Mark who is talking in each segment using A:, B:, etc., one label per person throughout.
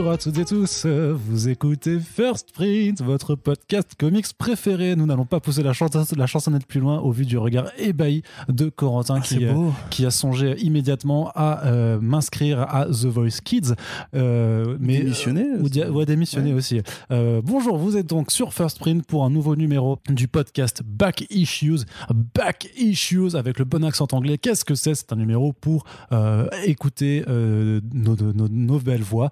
A: Bonjour à toutes et tous, vous écoutez First Print, votre podcast comics préféré. Nous n'allons pas pousser la chansonnette plus loin au vu du regard ébahi de Corentin qui a songé immédiatement à m'inscrire à The Voice Kids.
B: Démissionner
A: démissionner aussi. Bonjour, vous êtes donc sur First Print pour un nouveau numéro du podcast Back Issues avec le bon accent anglais. Qu'est-ce que c'est ? C'est un numéro pour écouter nos belles voix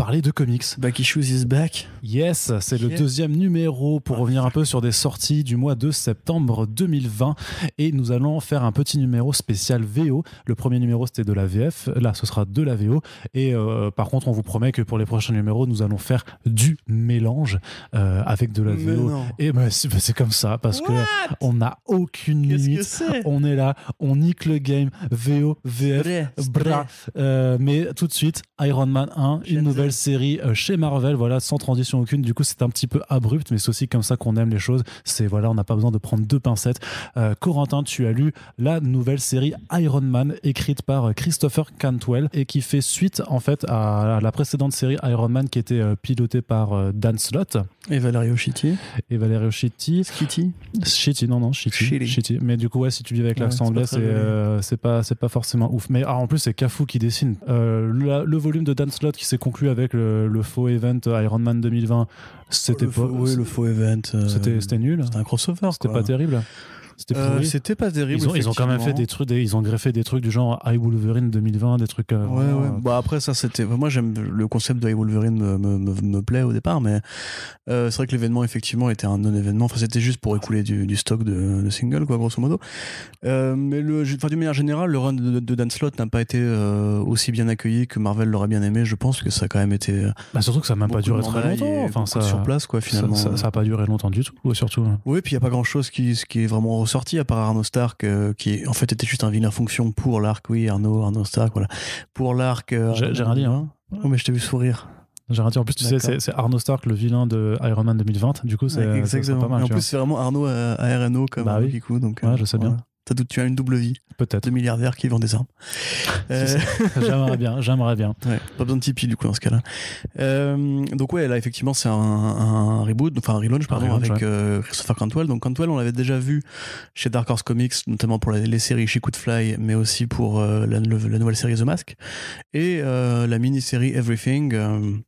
A: parler de comics.
B: Back Issues is back.
A: Yes, c'est le deuxième numéro pour revenir un peu sur des sorties du mois de septembre 2020 et nous allons faire un petit numéro spécial VO. Le premier numéro c'était de la VF, là ce sera de la VO et par contre on vous promet que pour les prochains numéros nous allons faire du mélange avec de la VO. Et c'est comme ça parce que on n'a aucune limite. On est là, on nique le game VO, VF, bra. Mais tout de suite Iron Man 1, une nouvelle série chez Marvel, voilà, sans transition aucune. Du coup, c'est un petit peu abrupt, mais c'est aussi comme ça qu'on aime les choses. C'est voilà, on n'a pas besoin de prendre deux pincettes. Corentin, tu as lu la nouvelle série Iron Man, écrite par Christopher Cantwell et qui fait suite en fait à la précédente série Iron Man qui était pilotée par Dan Slott
B: et Valerio Schiti.
A: Schiti. Mais du coup, ouais, si tu lis avec l'accent anglais, c'est pas forcément ouf. Mais en plus, c'est Cafu qui dessine. Le volume de Dan Slott qui s'est conclu avec le faux event Iron Man 2020, c'était
B: le faux event.
A: C'était nul.
B: C'était un crossover.
A: C'était pas terrible.
B: C'était pas terrible.
A: Ils ont quand même fait des trucs, ils ont greffé des trucs du genre I Wolverine 2020, des trucs.
B: Bah après ça c'était. Moi j'aime le concept de I Wolverine me plaît au départ, mais c'est vrai que l'événement effectivement était un non-événement. Enfin c'était juste pour écouler du stock de singles quoi grosso modo. Mais d'une manière générale, le run de Dan Slott n'a pas été aussi bien accueilli que Marvel l'aurait bien aimé. Je pense que ça a quand même été.
A: Surtout que ça n'a même pas duré très longtemps. Enfin ça
B: sur place quoi finalement.
A: Ça a pas duré longtemps du tout surtout.
B: Oui, puis il y a pas grand chose qui est vraiment ressorti à part Arno Stark qui en fait était juste un vilain fonction pour l'arc. Arno Stark, voilà, pour l'arc.
A: J'ai rien dit hein.
B: Oh mais je t'ai vu sourire.
A: J'ai rien dit. En plus tu sais c'est Arno Stark le vilain de Iron Man 2020. Du coup c'est pas mal.
B: Et en plus c'est vraiment Arno à RNO comme du coup donc.
A: Ouais, je sais bien.
B: Tu as une double vie.
A: Peut-être.
B: De milliardaire qui vend des armes.
A: J'aimerais bien.
B: Ouais, pas besoin de Tipeee du coup dans ce cas-là. Donc ouais, là effectivement c'est un reboot, enfin un relaunch avec Christopher Cantwell. Donc Cantwell on l'avait déjà vu chez Dark Horse Comics, notamment pour les séries She Could Fly, mais aussi pour la nouvelle série The Mask et la mini-série Everything.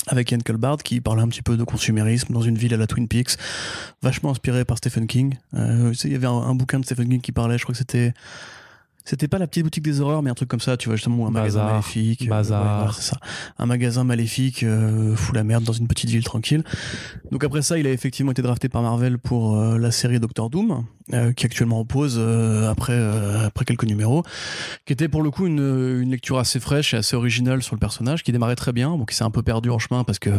B: Avec Ian Culbard qui parlait un petit peu de consumérisme dans une ville à la Twin Peaks, vachement inspiré par Stephen King. Il y avait un bouquin de Stephen King qui parlait, je crois que c'était pas la petite boutique des horreurs, mais un truc comme ça, tu vois, justement, un magasin maléfique.
A: Bazar.
B: C'est ça. Un magasin maléfique fout la merde dans une petite ville tranquille. Donc après ça, il a effectivement été drafté par Marvel pour la série Doctor Doom, qui actuellement en pause après quelques numéros, qui était pour le coup une lecture assez fraîche et assez originale sur le personnage, qui démarrait très bien, bon, qui s'est un peu perdu en chemin parce que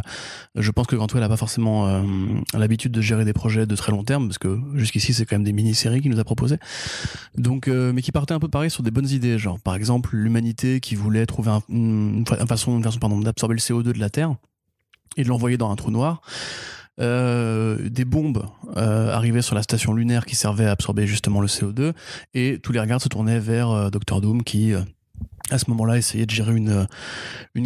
B: je pense que Cantwell a pas forcément l'habitude de gérer des projets de très long terme, parce que jusqu'ici c'est quand même des mini-séries qu'il nous a proposées. Donc, mais qui partait un peu pareil sur des bonnes idées, genre par exemple l'humanité qui voulait trouver une façon d'absorber le CO2 de la Terre et de l'envoyer dans un trou noir. Des bombes arrivaient sur la station lunaire qui servait à absorber justement le CO2 et tous les regards se tournaient vers Doctor Doom qui à ce moment-là essayait de gérer une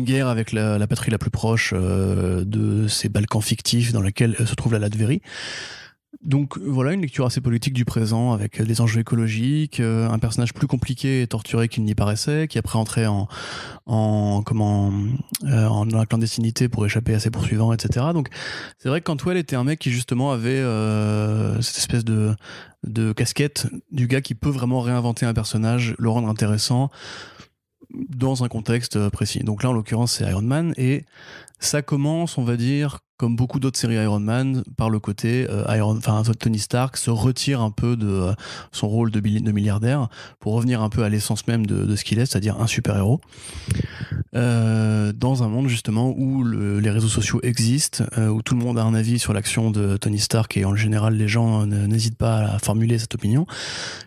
B: guerre avec la patrie la plus proche de ces Balkans fictifs dans lesquels se trouve la Latvérie. Donc voilà, une lecture assez politique du présent avec des enjeux écologiques, un personnage plus compliqué et torturé qu'il n'y paraissait, qui après entrait dans la clandestinité pour échapper à ses poursuivants, etc. Donc c'est vrai que Cantwell était un mec qui justement avait cette espèce de casquette du gars qui peut vraiment réinventer un personnage, le rendre intéressant dans un contexte précis. Donc là en l'occurrence c'est Iron Man et ça commence, on va dire, comme beaucoup d'autres séries Iron Man, par le côté Tony Stark se retire un peu de son rôle de milliardaire pour revenir un peu à l'essence même de ce qu'il est, c'est-à-dire un super-héros. Dans un monde justement où les réseaux sociaux existent, où tout le monde a un avis sur l'action de Tony Stark et en général les gens n'hésitent pas à formuler cette opinion.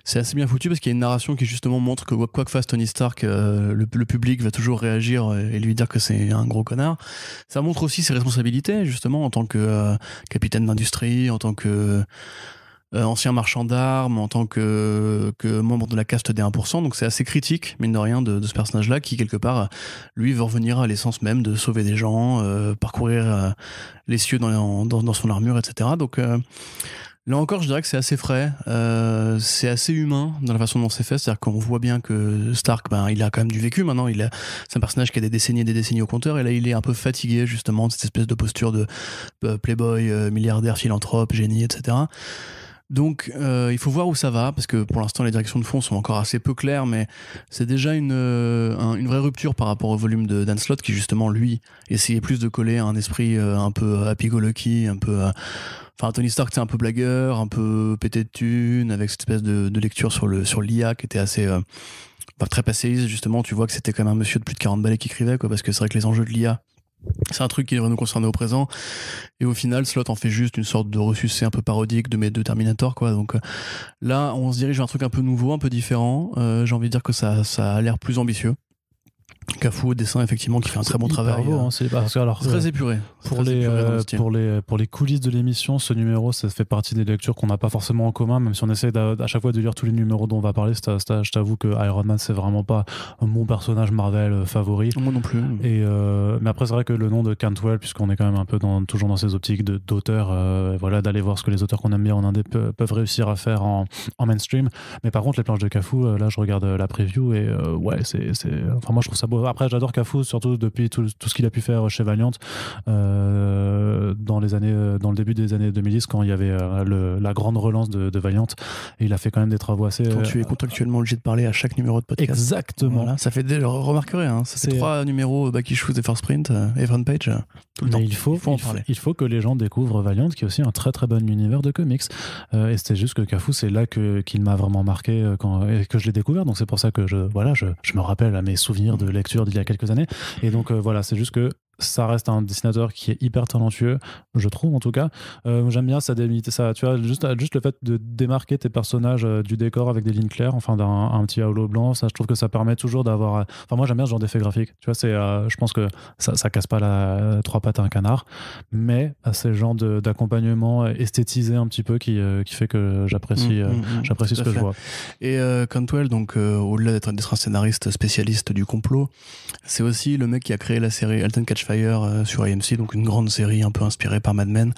B: C'est assez bien foutu parce qu'il y a une narration qui justement montre que quoi que fasse Tony Stark, le public va toujours réagir et lui dire que c'est un gros connard. Ça montre aussi ses responsabilités justement en tant que capitaine d'industrie, en tant que ancien marchand d'armes, en tant que membre de la caste des 1%. Donc c'est assez critique, mine de rien, de ce personnage-là, qui quelque part, lui, veut revenir à l'essence même de sauver des gens, parcourir les cieux dans son armure, etc. Donc là encore, je dirais que c'est assez frais, c'est assez humain dans la façon dont c'est fait, c'est-à-dire qu'on voit bien que Stark, il a quand même du vécu maintenant, c'est un personnage qui a des décennies et des décennies au compteur, et là il est un peu fatigué justement de cette espèce de posture de playboy, milliardaire, philanthrope, génie, etc. Donc il faut voir où ça va, parce que pour l'instant les directions de fond sont encore assez peu claires, mais c'est déjà une vraie rupture par rapport au volume de Dan Slott, qui justement lui essayait plus de coller un esprit un peu happy-go-lucky, un peu... Enfin, Tony Stark, c'est un peu blagueur, un peu pété de thunes, avec cette espèce de lecture sur l'IA qui était assez... très passéiste, justement. Tu vois que c'était quand même un monsieur de plus de 40 balais qui écrivait, quoi, parce que c'est vrai que les enjeux de l'IA, c'est un truc qui devrait nous concerner au présent. Et au final, Slott en fait juste une sorte de ressucé un peu parodique de Terminator, quoi. Donc là, on se dirige vers un truc un peu nouveau, un peu différent. J'ai envie de dire que ça a l'air plus ambitieux. Cafu au dessin, effectivement, qui fait un très bon travail.
A: Beau, hein, c'est
B: très épuré.
A: Pour les coulisses de l'émission, ce numéro, ça fait partie des lectures qu'on n'a pas forcément en commun, même si on essaie à chaque fois de lire tous les numéros dont on va parler. Je t'avoue que Iron Man, c'est vraiment pas mon personnage Marvel favori.
B: Moi non plus.
A: Mais après, c'est vrai que le nom de Cantwell, puisqu'on est quand même un peu toujours dans ces optiques d'auteur, voilà, d'aller voir ce que les auteurs qu'on aime bien en indé peuvent réussir à faire en mainstream. Mais par contre, les planches de Cafu, là, je regarde la preview et enfin, moi, je trouve ça beau. Après, j'adore Cafu, surtout depuis tout ce qu'il a pu faire chez Valiant dans le début des années 2010, quand il y avait la grande relance de Valiant, et il a fait quand même des travaux assez...
B: Quand tu es contractuellement obligé de parler à chaque numéro de podcast.
A: Exactement.
B: Voilà, ça fait remarquerez, hein, ça fait 3 numéros Back Issues et First Print et Front Page tout le temps.
A: Il faut en parler. Il faut que les gens découvrent Valiant, qui est aussi un très très bon univers de comics. Et c'était juste que Cafu, c'est là qu'il m'a vraiment marqué et que je l'ai découvert. Donc c'est pour ça que je me rappelle à mes souvenirs de lecture d'il y a quelques années. Et donc voilà, c'est juste que ça reste un dessinateur qui est hyper talentueux, je trouve en tout cas. J'aime bien ça, tu vois, juste le fait de démarquer tes personnages du décor avec des lignes claires, enfin un petit halo blanc, ça, je trouve que ça permet toujours d'avoir... Enfin, moi j'aime bien ce genre d'effet graphique, tu vois, je pense que ça casse pas trois pattes à un canard, mais c'est le genre d'accompagnement esthétisé un petit peu qui fait que j'apprécie ce que je vois.
B: Et Cantwell, donc au-delà d'être un scénariste spécialiste du complot, c'est aussi le mec qui a créé la série Halt and Catch Fire sur AMC, donc une grande série un peu inspirée par Mad Men,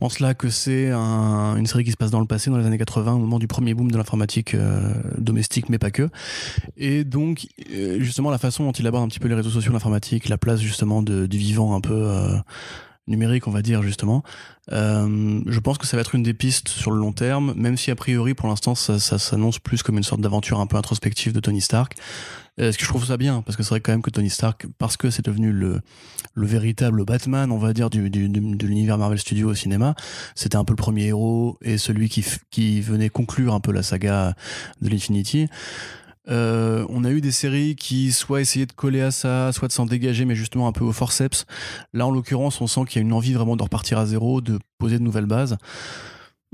B: en cela que c'est une série qui se passe dans le passé, dans les années 80, au moment du premier boom de l'informatique domestique, mais pas que. Et donc justement la façon dont il aborde un petit peu les réseaux sociaux, l'informatique, la place justement du vivant un peu numérique, on va dire, justement, je pense que ça va être une des pistes sur le long terme, même si a priori pour l'instant ça s'annonce plus comme une sorte d'aventure un peu introspective de Tony Stark. Est-ce que je trouve ça bien, parce que c'est vrai quand même que Tony Stark, parce que c'est devenu le véritable Batman, on va dire, de l'univers Marvel Studios au cinéma, c'était un peu le premier héros et celui qui venait conclure un peu la saga de l'Infinity. On a eu des séries qui soit essayaient de coller à ça, soit de s'en dégager, mais justement un peu au forceps. Là, en l'occurrence, on sent qu'il y a une envie vraiment de repartir à zéro, de poser de nouvelles bases.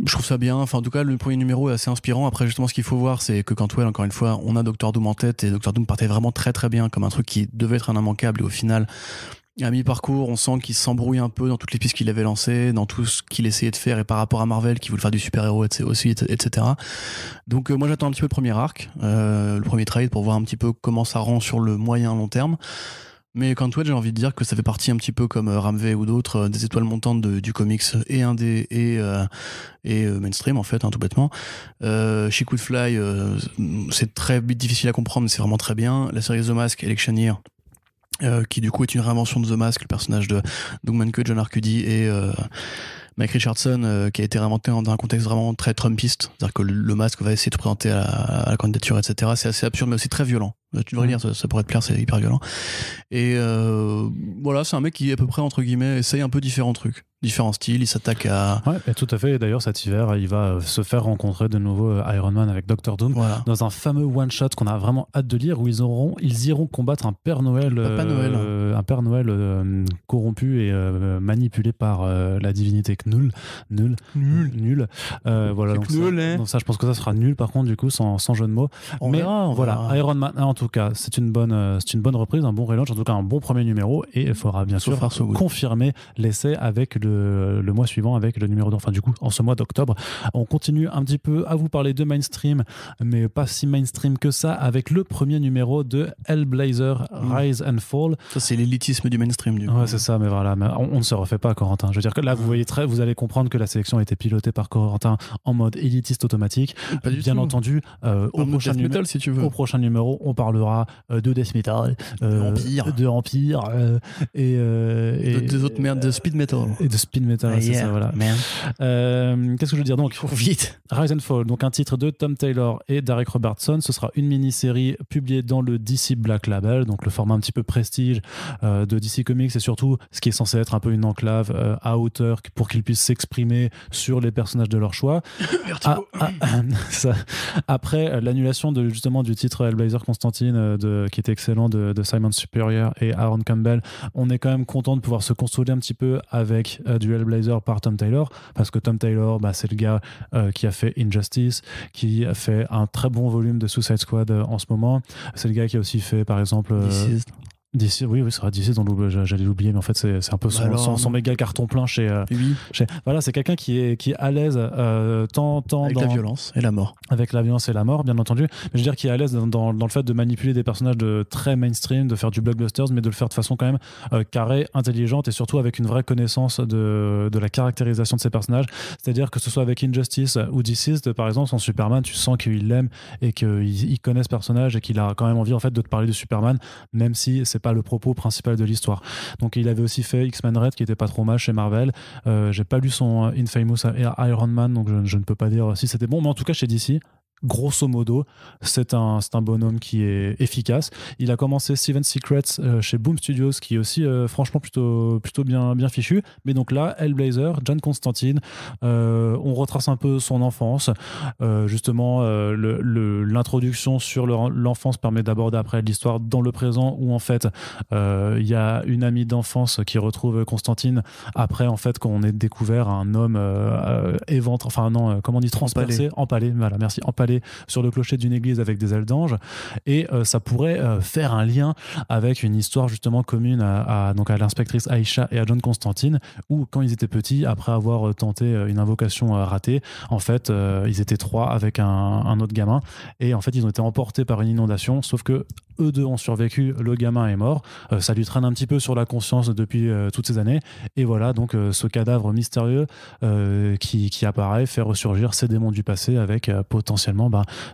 B: Je trouve ça bien. Enfin, en tout cas, le premier numéro est assez inspirant. Après, justement, ce qu'il faut voir, c'est que Cantwell, encore une fois, on a Doctor Doom en tête, et Doctor Doom partait vraiment très très bien, comme un truc qui devait être un immanquable, et au final, à mi-parcours, on sent qu'il s'embrouille un peu dans toutes les pistes qu'il avait lancées, dans tout ce qu'il essayait de faire, et par rapport à Marvel, qui voulait faire du super-héros aussi, etc. Donc moi, j'attends un petit peu le premier arc, le premier trade, pour voir un petit peu comment ça rend sur le moyen-long terme. Mais Cantwell, j'ai envie de dire que ça fait partie un petit peu comme Ramvé ou d'autres, des étoiles montantes du comics et indé et mainstream, en fait, hein, tout bêtement. She Could Fly, c'est très difficile à comprendre, mais c'est vraiment très bien. La série The Mask, Election Year, qui du coup est une réinvention de The Mask, le personnage de Doug Mankey, John Arcudi et Mike Richardson, qui a été réinventé dans un contexte vraiment très trumpiste, c'est-à-dire que le masque va essayer de présenter à la candidature, etc. C'est assez absurde, mais aussi très violent. Tu devrais lire, ça pourrait te plaire, c'est hyper violent. Et voilà, c'est un mec qui, à peu près, entre guillemets, essaye un peu différents trucs, différents styles, il s'attaque à...
A: Ouais, tout à fait. Et d'ailleurs, cet hiver, il va se faire rencontrer de nouveau Iron Man avec Dr. Doom, voilà, dans un fameux one-shot qu'on a vraiment hâte de lire, où ils iront combattre un Père Noël, un Père Noël corrompu et manipulé par la divinité Knull. Nul. Voilà, donc ça, je pense que ça sera nul, par contre, du coup, sans jeu de mots. On verra. Iron Man, en tout tout cas, c'est une bonne reprise, un bon relaunch, en tout cas un bon premier numéro, et il faudra bien sûr confirmer l'essai avec le mois suivant, avec le numéro 2, enfin du coup en ce mois d'octobre. On continue un petit peu à vous parler de mainstream, mais pas si mainstream que ça, avec le premier numéro de Hellblazer Rise and Fall.
B: Ça c'est l'élitisme du mainstream du coup.
A: Ouais, c'est ça, mais voilà, mais on ne se refait pas, Corentin. Je veux dire que là vous allez comprendre que la sélection a été pilotée par Corentin en mode élitiste automatique.
B: Pas du
A: bien
B: tout.
A: Entendu, au prochain numéro, on parlera de death metal, de Empire et
B: des autres merdes de speed metal.
A: Et de speed metal, c'est ça, voilà. Qu'est-ce que je veux dire donc?
B: Vite.
A: Rise and Fall, donc un titre de Tom Taylor et Derek Robertson. Ce sera une mini-série publiée dans le DC Black Label, donc le format un petit peu prestige de DC Comics, et surtout ce qui est censé être un peu une enclave à hauteur pour qu'ils puissent s'exprimer sur les personnages de leur choix. Après l'annulation justement du titre Hellblazer Constantine qui était excellent de Simon Superior et Aaron Campbell, on est quand même content de pouvoir se consoler un petit peu avec du Hellblazer par Tom Taylor, parce que Tom Taylor, c'est le gars qui a fait Injustice, qui a fait un très bon volume de Suicide Squad en ce moment. C'est le gars qui a aussi fait par exemple DC, oui, c'est vrai, DC, j'allais l'oublier, mais en fait, c'est un peu son méga carton plein voilà, c'est quelqu'un qui est à l'aise tant
B: avec la violence et la mort.
A: Avec la violence et la mort, bien entendu. Mais je veux dire qu'il est à l'aise dans le fait de manipuler des personnages de très mainstream, de faire du blockbusters, mais de le faire de façon quand même carrée, intelligente, et surtout avec une vraie connaissance de la caractérisation de ces personnages. C'est-à-dire que ce soit avec Injustice ou Deceased, par exemple, son Superman, tu sens qu'il l'aime et qu'il connaît ce personnage et qu'il a quand même envie en fait de te parler de Superman, même si c'est pas le propos principal de l'histoire. Donc il avait aussi fait X-Men Red qui était pas trop mal chez Marvel. J'ai pas lu son Infamous Iron Man, donc je ne peux pas dire si c'était bon, mais en tout cas chez DC, grosso modo, c'est un bonhomme qui est efficace. Il a commencé Seven Secrets chez Boom Studios, qui est aussi franchement plutôt bien fichu. Mais donc là, Hellblazer, John Constantine, on retrace un peu son enfance. Justement, l'introduction sur l'enfance permet d'aborder après l'histoire dans le présent, où en fait, il y a une amie d'enfance qui retrouve Constantine après en fait qu'on ait découvert un homme transpercé, empalé, voilà, merci, empalé sur le clocher d'une église avec des ailes d'ange, et ça pourrait faire un lien avec une histoire justement commune à l'inspectrice Aïcha et à John Constantine, où quand ils étaient petits, après avoir tenté une invocation ratée, en fait ils étaient 3 avec un autre gamin, et en fait ils ont été emportés par une inondation, sauf que eux deux ont survécu, le gamin est mort, ça lui traîne un petit peu sur la conscience depuis toutes ces années, et voilà donc ce cadavre mystérieux qui apparaît, fait ressurgir ces démons du passé avec potentiellement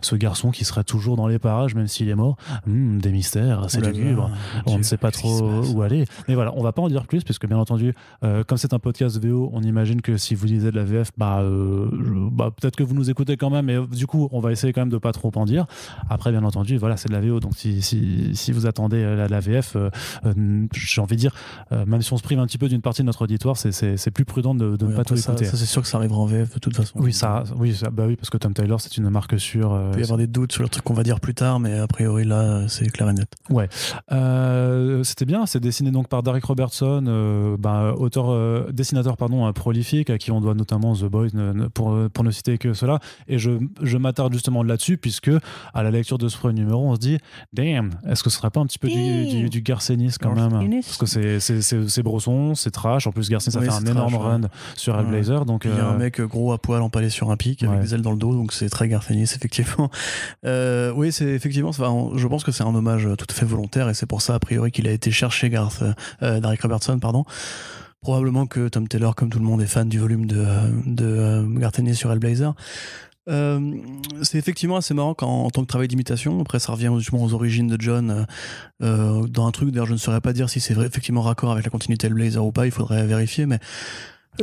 A: ce garçon qui serait toujours dans les parages même s'il est mort. Des mystères, c'est lugubre, on ne sait pas trop où aller, mais voilà, on va pas en dire plus, puisque bien entendu comme c'est un podcast VO, on imagine que si vous lisez de la VF, peut-être que vous nous écoutez quand même, mais du coup on va essayer quand même de pas trop en dire. Après bien entendu, voilà, c'est de la VO, donc si vous attendez la VF, j'ai envie de dire, même si on se prive un petit peu d'une partie de notre auditoire, c'est plus prudent de ne pas tout écouter.
B: Ça c'est sûr que ça arrivera en VF de toute façon.
A: Oui, parce que Tom Taylor c'est une marque sûre.
B: Il peut y avoir des doutes sur le truc qu'on va dire plus tard, mais a priori là c'est clair et net.
A: Ouais, c'était bien. C'est dessiné donc par Derek Robertson, dessinateur prolifique, à qui on doit notamment The Boys, pour ne citer que cela. Et je m'attarde justement là-dessus, puisque à la lecture de ce premier numéro, on se dit damn, est-ce que ce serait pas un petit peu du Garcenis quand même, parce que c'est brosson, c'est trash. En plus Garcenis a fait un énorme run sur Hellblazer, donc
B: il y a un mec gros à poil empalé sur un pic avec des ailes dans le dos, donc c'est très Garcenis effectivement. Oui, c'est effectivement, je pense que c'est un hommage tout à fait volontaire, et c'est pour ça a priori qu'il a été cherché Derek Robertson, pardon. Probablement que Tom Taylor, comme tout le monde, est fan du volume de Garcenis sur Hellblazer. C'est effectivement assez marrant en tant que travail d'imitation. Après ça revient justement aux origines de John, dans un truc, d'ailleurs je ne saurais pas dire si c'est effectivement raccord avec la continuité Hellblazer ou pas, il faudrait vérifier, mais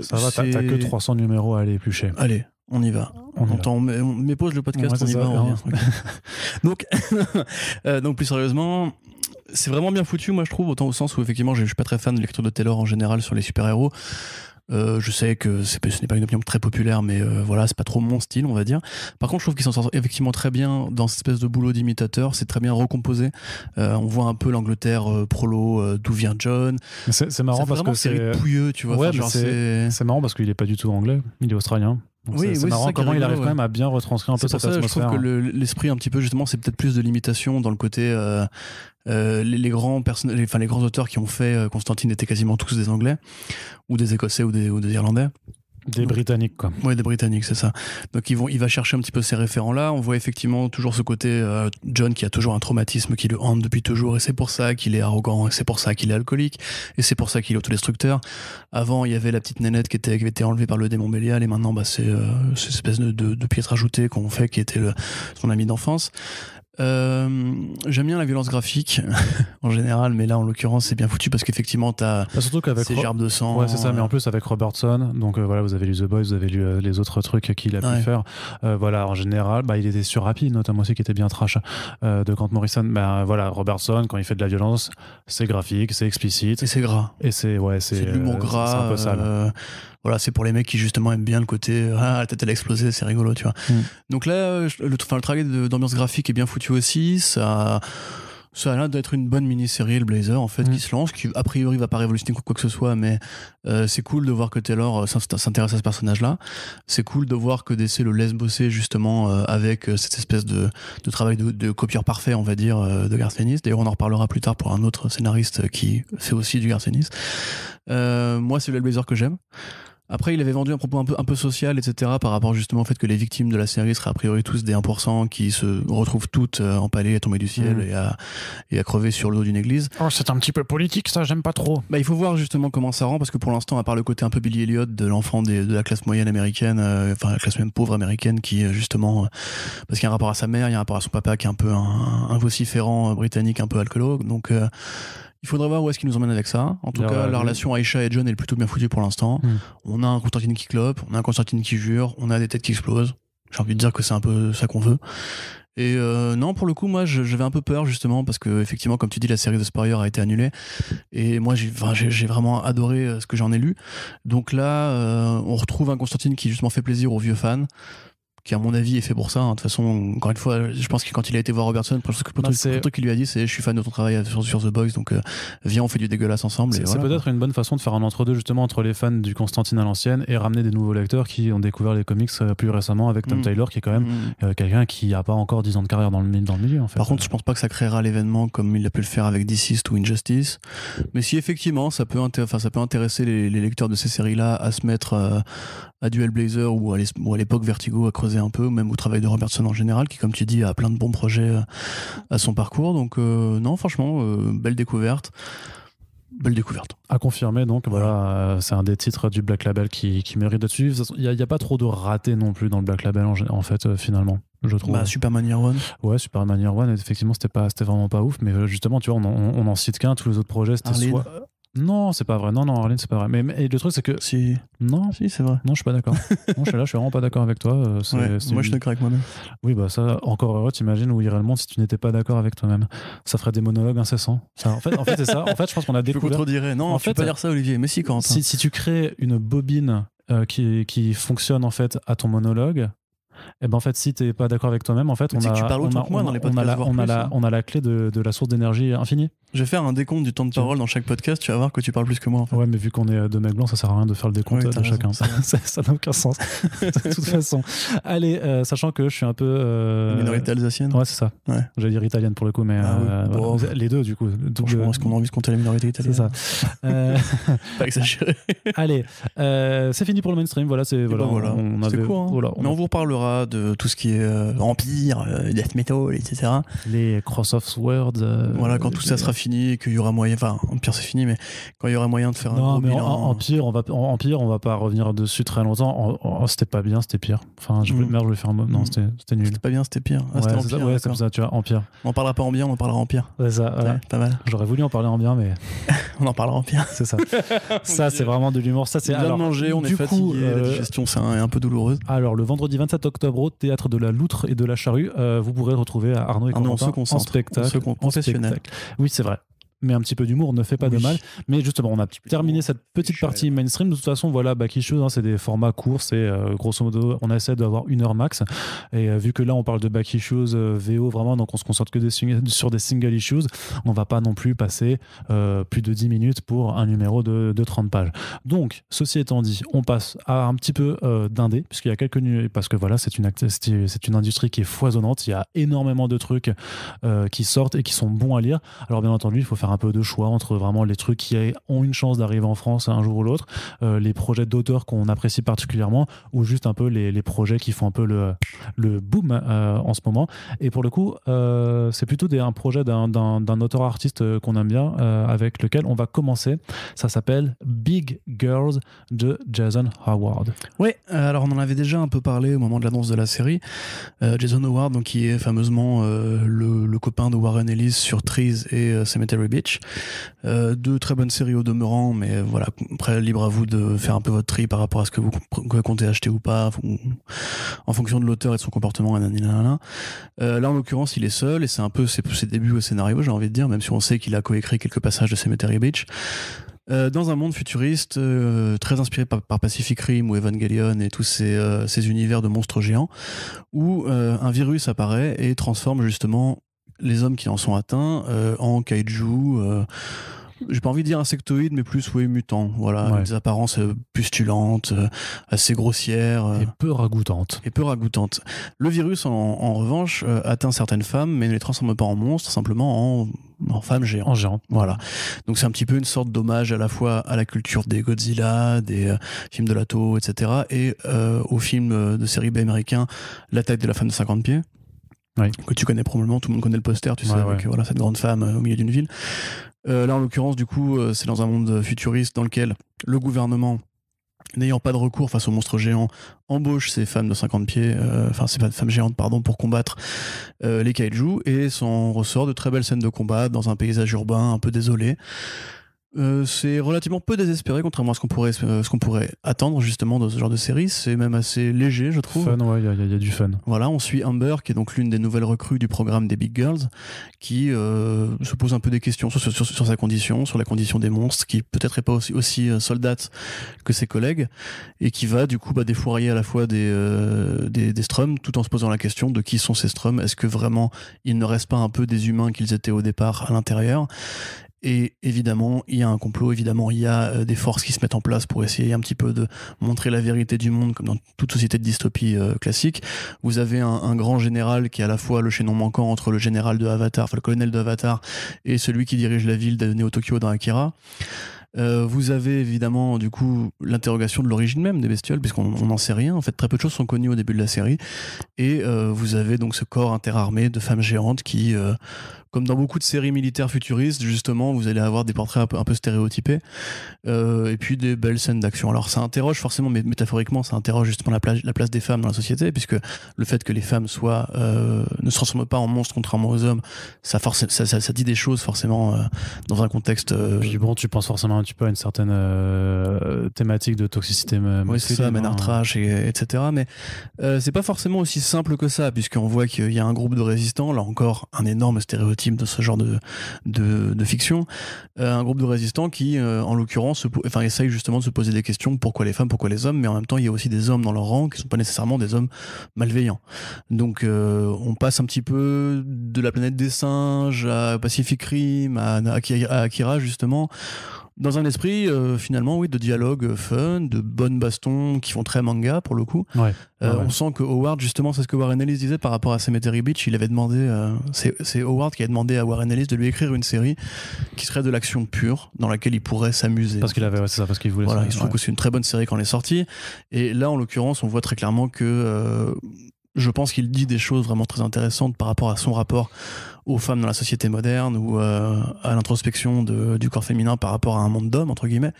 A: ça va, t'as que 300 numéros à aller éplucher.
B: Allez, on y va. On pose le podcast, on y va, on revient. Donc plus sérieusement, c'est vraiment bien foutu, moi je trouve, autant au sens où effectivement je suis pas très fan de lecture de Taylor en général sur les super-héros. Je sais que ce n'est pas une opinion très populaire, mais voilà, c'est pas trop mon style, on va dire. Par contre, je trouve qu'il s'en sort effectivement très bien dans cette espèce de boulot d'imitateur. C'est très bien recomposé. On voit un peu l'Angleterre prolo, d'où vient John.
A: C'est marrant parce que
B: c'est pouilleux, tu vois.
A: Ouais, c'est marrant parce qu'il est pas du tout anglais, il est australien. Donc c'est marrant comment il arrive quand même à bien retranscrire un peu cette atmosphère.
B: Je trouve que l'esprit un petit peu justement, c'est peut-être plus de l'imitation dans le côté les grands les grands auteurs qui ont fait Constantine étaient quasiment tous des Anglais ou des Écossais ou des Irlandais.
A: Des Britanniques, quoi.
B: Ouais, des Britanniques, c'est ça. Donc il va chercher un petit peu ces référents-là. On voit effectivement toujours ce côté John qui a toujours un traumatisme qui le hante depuis toujours, et c'est pour ça qu'il est arrogant, et c'est pour ça qu'il est alcoolique, et c'est pour ça qu'il est autodestructeur. Avant, il y avait la petpetite nénette qui avait été enlevée par le démon Bélial, et maintenant, c'est cette espèce de pièce rajoutée qu'on fait, qui était son ami d'enfance. J'aime bien la violence graphique en général, mais là en l'occurrence c'est bien foutu parce qu'effectivement t'as
A: surtout qu'avec
B: ces gerbes de sang.
A: Ouais, c'est ça, mais en plus avec Robertson, donc voilà, vous avez lu The Boys, vous avez lu les autres trucs qu'il a pu faire. Voilà, en général, il était sur Happy notamment aussi qui était bien trash de Grant Morrison. Voilà, Robertson quand il fait de la violence, c'est graphique, c'est explicite
B: et c'est gras.
A: Et c'est
B: de l'humour gras.
A: C'est un peu sale.
B: Voilà, c'est pour les mecs qui justement aiment bien le côté la tête elle a explosé, c'est rigolo, tu vois. Donc là, le travail d'ambiance graphique est bien foutu aussi. Ça a l'air d'être une bonne mini-série, le Blazer, en fait, qui se lance, qui a priori va pas révolutionner quoi que ce soit, mais c'est cool de voir que Taylor s'intéresse à ce personnage-là. C'est cool de voir que DC le laisse bosser justement avec cette espèce de travail de copieur parfait, on va dire, de Garth Ennis. D'ailleurs, on en reparlera plus tard pour un autre scénariste qui fait aussi du Garth Ennis. Moi, c'est le Blazer que j'aime. Après, il avait vendu un propos un peu social, etc., par rapport justement au fait que les victimes de la série seraient a priori tous des 1% qui se retrouvent toutes empalées, à tomber du ciel et à crever sur le dos d'une église.
A: Oh, c'est un petit peu politique, ça, j'aime pas trop.
B: Il faut voir justement comment ça rend, parce que pour l'instant, à part le côté un peu Billy Elliot de l'enfant de la classe moyenne américaine, la classe même pauvre américaine, qui justement, parce qu'il y a un rapport à sa mère, il y a un rapport à son papa qui est un peu un vociférant britannique, un peu alcoolo, donc il faudrait voir où est-ce qu'il nous emmène avec ça. En tout cas, la relation Aisha et John est plutôt bien foutue pour l'instant. On a un Constantine qui clope, on a un Constantine qui jure, on a des têtes qui explosent. J'ai envie de dire que c'est un peu ça qu'on veut. Et non, pour le coup, moi, j'avais un peu peur justement parce que effectivement, comme tu dis, la série de Spurrier a été annulée. Et moi, j'ai vraiment adoré ce que j'en ai lu. Donc là, on retrouve un Constantine qui justement fait plaisir aux vieux fans, qui à mon avis est fait pour ça. De toute façon, encore une fois, je pense que quand il a été voir Robertson, le truc qu'il lui a dit, c'est je suis fan de ton travail sur The Boys, donc viens, on fait du dégueulasse ensemble.
A: C'est peut-être une bonne façon de faire un entre-deux justement entre les fans du Constantine à l'ancienne et ramener des nouveaux lecteurs qui ont découvert les comics plus récemment avec Tom Taylor, qui est quand même quelqu'un qui a pas encore 10 ans de carrière dans le milieu en fait.
B: Par contre, je pense pas que ça créera l'événement comme il a pu le faire avec Deceased ou Injustice, mais si effectivement ça peut intéresser les lecteurs de ces séries-là à se mettre à Duel Blazer ou à l'époque Vertigo, à creuser un peu, même au travail de Robertson en général, qui comme tu dis a plein de bons projets à son parcours. Donc non, franchement, belle découverte. À
A: confirmer, donc voilà, c'est un des titres du Black Label qui mérite d'être suivi. Il n'y a pas trop de ratés non plus dans le Black Label en fait, finalement, je trouve.
B: Superman Year One.
A: Ouais, Superman Year One, effectivement, c'était vraiment pas ouf, mais justement, tu vois, on en cite qu'un, tous les autres projets, c'était soit... Non, c'est pas vrai. Non, Arlene, c'est pas vrai. Mais le truc, c'est que.
B: Si.
A: Non.
B: Si, c'est vrai.
A: Non, je suis pas d'accord. Non, je suis vraiment pas d'accord avec toi.
B: Moi, je suis d'accord avec moi-même.
A: Oui, ça, encore heureux, t'imagines où irait le monde si tu n'étais pas d'accord avec toi-même. Ça ferait des monologues incessants. En fait, c'est ça. En fait, je pense qu'on a découvert.
B: Je contredirais. Non, tu peux pas dire ça, Olivier. Mais si, Quentin.
A: Si tu crées une bobine qui fonctionne, en fait, à ton monologue. Et ben en fait, si t'es pas d'accord avec toi-même, en fait, on a la clé de la source d'énergie infinie.
B: Je vais faire un décompte du temps de parole dans chaque podcast, tu vas voir que tu parles plus que moi en fait.
A: Ouais, mais vu qu'on est deux mecs blancs, ça sert à rien de faire le décompte de chacun. Ça n'a aucun sens. De toute façon. Allez, sachant que je suis un peu.
B: Minorité alsacienne.
A: Ouais, c'est ça. Ouais. J'allais dire italienne pour le coup, mais les deux du coup.
B: Est-ce qu'on a envie de compter la minorité italienne?
A: C'est ça.
B: Pas exagéré.
A: Allez, c'est fini pour le mainstream. Voilà, c'est
B: cool, hein. Mais on vous reparlera de tout ce qui est Empire, Death Metal, etc.
A: Les Cross-Off Words.
B: Voilà, quand tout ça sera fini et qu'il y aura moyen, enfin Empire c'est fini, mais quand il y aura moyen de faire un gros bilan.
A: Empire, on va pas revenir dessus très longtemps. C'était pas bien, c'était pire. Enfin, je voulais faire un mot. Non, c'était nul.
B: C'était pas bien, c'était pire.
A: C'était Empire. Ouais, c'est pour ça, tu vois, Empire.
B: On en parlera pas en bien, on en parlera en pire.
A: C'est ça, voilà.
B: Pas mal.
A: J'aurais voulu en parler en bien, mais.
B: On en parlera en pire.
A: C'est ça. Ça, c'est vraiment de l'humour. Ça, c'est.
B: Bien manger, on est fatigué, la digestion, c'est un peu douloureuse.
A: Alors, le vendredi 27 octobre, au Théâtre de la Loutre et de la Charrue, vous pourrez retrouver Arnaud et Corentin en spectacle.
B: Professionnel.
A: Oui, c'est vrai. mais un petit peu d'humour ne fait pas de mal. Mais justement, on a terminé cette petite partie mainstream. De toute façon, voilà, Baki Shoes, c'est des formats courts, c'est grosso modo, on essaie d'avoir 1 heure max. Et vu que là, on parle de Baki Shoes VO vraiment, donc on se concentre que sur des single issues, on va pas non plus passer plus de 10 minutes pour un numéro de 30 pages. Donc, ceci étant dit, on passe à un petit peu d'indé, puisqu'il y a parce que voilà, c'est une industrie qui est foisonnante, il y a énormément de trucs qui sortent et qui sont bons à lire. Alors bien entendu, il faut faire un peu de choix entre vraiment les trucs qui ont une chance d'arriver en France un jour ou l'autre, les projets d'auteurs qu'on apprécie particulièrement, ou juste un peu les projets qui font un peu le boom en ce moment. Et pour le coup, c'est plutôt un projet d'un auteur-artiste qu'on aime bien, avec lequel on va commencer. Ça s'appelle Big Girls de Jason Howard.
B: Oui, alors on en avait déjà un peu parlé au moment de l'annonce de la série. Jason Howard, donc, qui est fameusement le copain de Warren Ellis sur Trees et Cemetery Beach. Deux très bonnes séries au demeurant, mais voilà, après libre à vous de faire un peu votre tri par rapport à ce que vous comptez acheter ou pas, en fonction de l'auteur et de son comportement. Là en l'occurrence il est seul et c'est un peu ses débuts au scénario, j'ai envie de dire, même si on sait qu'il a coécrit quelques passages de Cemetery Beach. Dans un monde futuriste très inspiré par Pacific Rim ou Evangelion et tous ces univers de monstres géants, où un virus apparaît et transforme justement les hommes qui en sont atteints en kaiju, j'ai pas envie de dire insectoïdes, mais plus mutants, voilà, ouais. Des apparences pustulantes, assez grossières
A: et peu ragoûtantes.
B: Le virus en revanche atteint certaines femmes, mais ne les transforme pas en monstres, simplement en femmes géantes. Voilà. Donc c'est un petit peu une sorte d'hommage à la fois à la culture des Godzilla, des films de Lato, etc., et au film de série B américain L'attaque de la femme de 50 pieds. Oui. Que tu connais probablement, tout le monde connaît le poster, tu sais, avec voilà, cette grande femme au milieu d'une ville. Là, en l'occurrence, du coup, c'est dans un monde futuriste dans lequel le gouvernement, n'ayant pas de recours face aux monstres géants, embauche ces femmes de 50 pieds, ces femmes géantes, pour combattre les kaiju, et s'en ressort de très belles scènes de combat dans un paysage urbain un peu désolé. C'est relativement peu désespéré, contrairement à ce qu'on pourrait attendre justement de ce genre de série. C'est même assez léger, je trouve.
A: Fun, ouais, il y a du fun.
B: Voilà, on suit Amber, qui est donc l'une des nouvelles recrues du programme des Big Girls, qui se pose un peu des questions sur sa condition, sur la condition des monstres, qui peut-être n'est pas aussi soldate que ses collègues, et qui va du coup défourailler à la fois des Strums, tout en se posant la question de qui sont ces Strums. Est-ce que vraiment ils ne restent pas un peu des humains qu'ils étaient au départ à l'intérieur? Et évidemment, il y a un complot, évidemment, il y a des forces qui se mettent en place pour essayer un petit peu de montrer la vérité du monde, comme dans toute société de dystopie classique. Vous avez un grand général qui est à la fois le chaînon manquant entre le général de Avatar, le colonel de Avatar, et celui qui dirige la ville de Neo-Tokyo dans Akira. Vous avez évidemment du coup l'interrogation de l'origine même des bestioles, puisqu'on n'en sait rien. En fait, très peu de choses sont connues au début de la série, et vous avez donc ce corps interarmé de femmes géantes qui, comme dans beaucoup de séries militaires futuristes, justement, vous allez avoir des portraits un peu stéréotypés, et puis des belles scènes d'action. Alors ça interroge forcément, mais métaphoriquement, ça interroge justement la place des femmes dans la société, puisque le fait que les femmes ne se transforment pas en monstres contrairement aux hommes, ça dit des choses forcément dans un contexte.
A: Puis bon, tu penses forcément un petit peu à une certaine thématique de toxicité masculine.
B: Oui, c'est ça, Ménard-Trash, etc. Mais c'est pas forcément aussi simple que ça, puisqu'on voit qu'il y a un groupe de résistants, là encore, un énorme stéréotype de ce genre de fiction, un groupe de résistants qui, en l'occurrence, essaye justement de se poser des questions: pourquoi les femmes, pourquoi les hommes, mais en même temps, il y a aussi des hommes dans leur rang qui sont pas nécessairement des hommes malveillants. Donc, on passe un petit peu de la planète des singes à Pacific Rim, à Akira, justement, dans un esprit finalement de dialogue fun, de bonnes bastons qui font très manga pour le coup. On sent que Howard, justement, c'est ce que Warren Ellis disait par rapport à Cemetery Beach, il avait demandé, c'est Howard qui a demandé à Warren Ellis de lui écrire une série qui serait de l'action pure, dans laquelle il pourrait s'amuser.
A: Parce qu'il avait, c'est ça, parce qu'il voulait.
B: Voilà, il se trouve que c'est une très bonne série quand elle est sortie, et là en l'occurrence on voit très clairement que je pense qu'il dit des choses vraiment très intéressantes par rapport à son rapport aux femmes dans la société moderne, ou à l'introspection du corps féminin par rapport à un monde d'hommes, entre guillemets.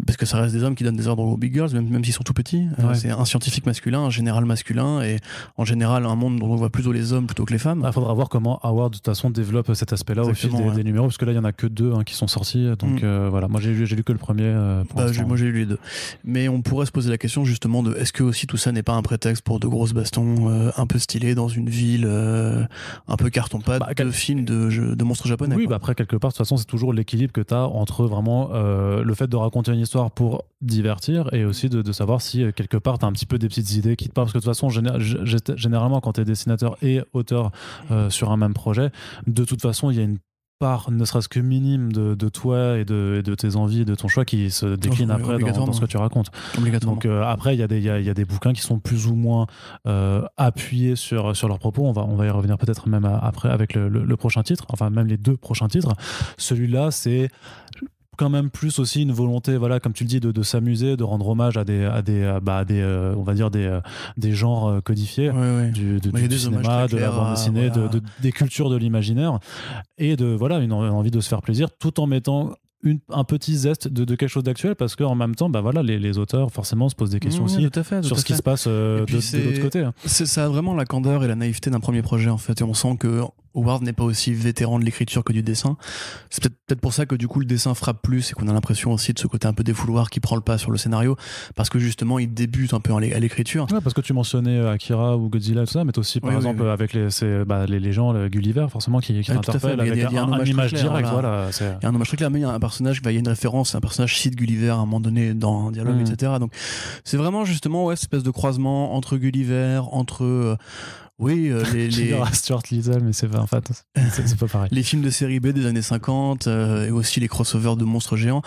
B: parce que ça reste des hommes qui donnent des ordres aux big girls, même s'ils sont tout petits. C'est un scientifique masculin, un général masculin, et en général un monde dont on voit plutôt les hommes plutôt que les femmes.
A: Il faudra voir comment Howard de toute façon développe cet aspect-là au fil des numéros, parce que là il y en a que 2 qui sont sortis, donc voilà, moi j'ai lu que le premier.
B: Moi j'ai lu les 2, mais on pourrait se poser la question justement de est-ce que aussi tout ça n'est pas un prétexte pour de grosses bastons un peu stylées dans une ville un peu carton-pâte de films de monstres japonais.
A: Oui, après quelque part de toute façon c'est toujours l'équilibre que tu as entre vraiment le fait de raconter une histoire pour divertir et aussi de savoir si quelque part tu as un petit peu des petites idées qui te parlent, parce que de toute façon généralement quand tu es dessinateur et auteur sur un même projet, de toute façon il y a une part ne serait-ce que minime de toi et de tes envies et de ton choix qui se décline après dans ce que tu racontes. Donc après il y a des bouquins qui sont plus ou moins appuyés sur leurs propos, on va y revenir peut-être même après avec le prochain titre, enfin même les 2 prochains titres. Celui-là c'est quand même plus aussi une volonté, voilà, comme tu le dis, de s'amuser, de rendre hommage à des on va dire des genres codifiés du cinéma, de la bande dessinée, des cultures de l'imaginaire, et de voilà une envie de se faire plaisir tout en mettant un petit zeste de quelque chose d'actuel, parce qu'en même temps voilà, les auteurs forcément se posent des questions aussi sur ce qui se passe de l'autre côté.
B: Ça a vraiment la candeur et la naïveté d'un premier projet en fait, et on sent que Howard n'est pas aussi vétéran de l'écriture que du dessin. C'est peut-être pour ça que du coup le dessin frappe plus et qu'on a l'impression aussi de ce côté un peu défouloir qui prend le pas sur le scénario, parce que justement il débute un peu à l'écriture.
A: Ouais, parce que tu mentionnais Akira ou Godzilla et tout ça, mais aussi par exemple avec les gens, le Gulliver forcément qui interpelle avec un image directe. Voilà, il
B: y a un hommage très clair, mais il y a un personnage, il y a une référence, un personnage cite Gulliver à un moment donné dans un dialogue, etc. Donc c'est vraiment justement cette espèce de croisement entre Gulliver, entre
A: Stuart Little, mais c'est pas pareil.
B: Les films de série B des années 50 et aussi les crossovers de monstres géants.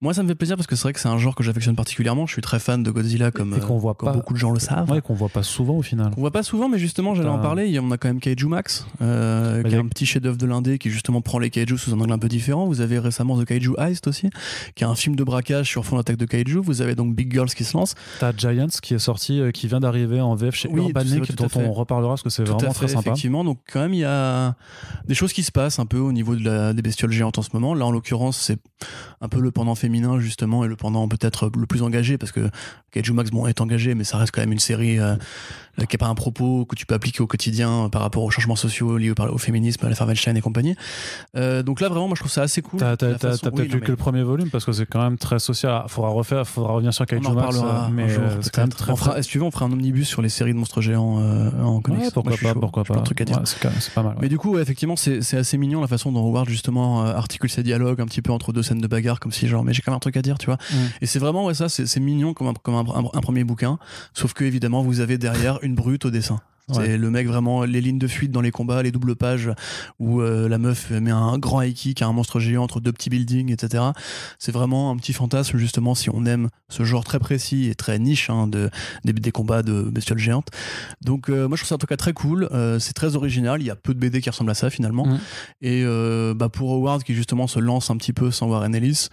B: Moi, ça me fait plaisir parce que c'est vrai que c'est un genre que j'affectionne particulièrement. Je suis très fan de Godzilla, comme beaucoup de gens le savent.
A: Ouais, qu'on voit pas souvent au final.
B: Qu'on voit pas souvent, mais justement, j'allais en parler. On a quand même Kaiju Max, qui est un petit chef-d'œuvre de l'indé qui justement prend les Kaiju sous un angle un peu différent. Vous avez récemment The Kaiju Heist aussi, qui est un film de braquage sur fond d'attaque de Kaiju. Vous avez donc Big Girls qui se lance.
A: T'as Giants qui est sorti, qui vient d'arriver en VF chez Urbanic, dont on reparlera parce que c'est vraiment très sympa.
B: Effectivement, donc quand même il y a des choses qui se passent un peu au niveau des bestioles géantes en ce moment. Là en l'occurrence c'est un peu le pendant féminin justement, et le pendant peut-être le plus engagé, parce que Kaiju Max est engagé, mais ça reste quand même une série qui n'a pas un propos que tu peux appliquer au quotidien par rapport aux changements sociaux liés au féminisme, à la Farvelstein et compagnie. Donc là vraiment moi je trouve ça assez cool.
A: T'as peut-être lu que le premier volume, parce que c'est quand même très social. Faudra revenir sur Kaiju Max, mais c'est quand même très...
B: Est-ce que tu veux, on fera un omnibus sur les séries de monstres géants en comics.
A: Ouais, pourquoi pas.
B: Un truc à dire.
A: C'est pas mal.
B: Mais du coup effectivement c'est assez mignon la façon dont Howard justement articule ses dialogues un petit peu entre 2 scènes de bagarre, comme si genre mais j'ai quand même un truc à dire, tu vois. Et c'est vraiment c'est mignon comme un premier bouquin, sauf que évidemment vous avez derrière une brute au dessin. C'est le mec vraiment, les lignes de fuite dans les combats, les doubles pages où la meuf met un grand high kick à un monstre géant entre 2 petits buildings, etc. C'est vraiment un petit fantasme justement si on aime ce genre très précis et très niche des combats de bestioles géantes. Donc moi je trouve ça en tout cas très cool, c'est très original, il y a peu de BD qui ressemblent à ça finalement. Et pour Howard qui justement se lance un petit peu sans Warren Ellis,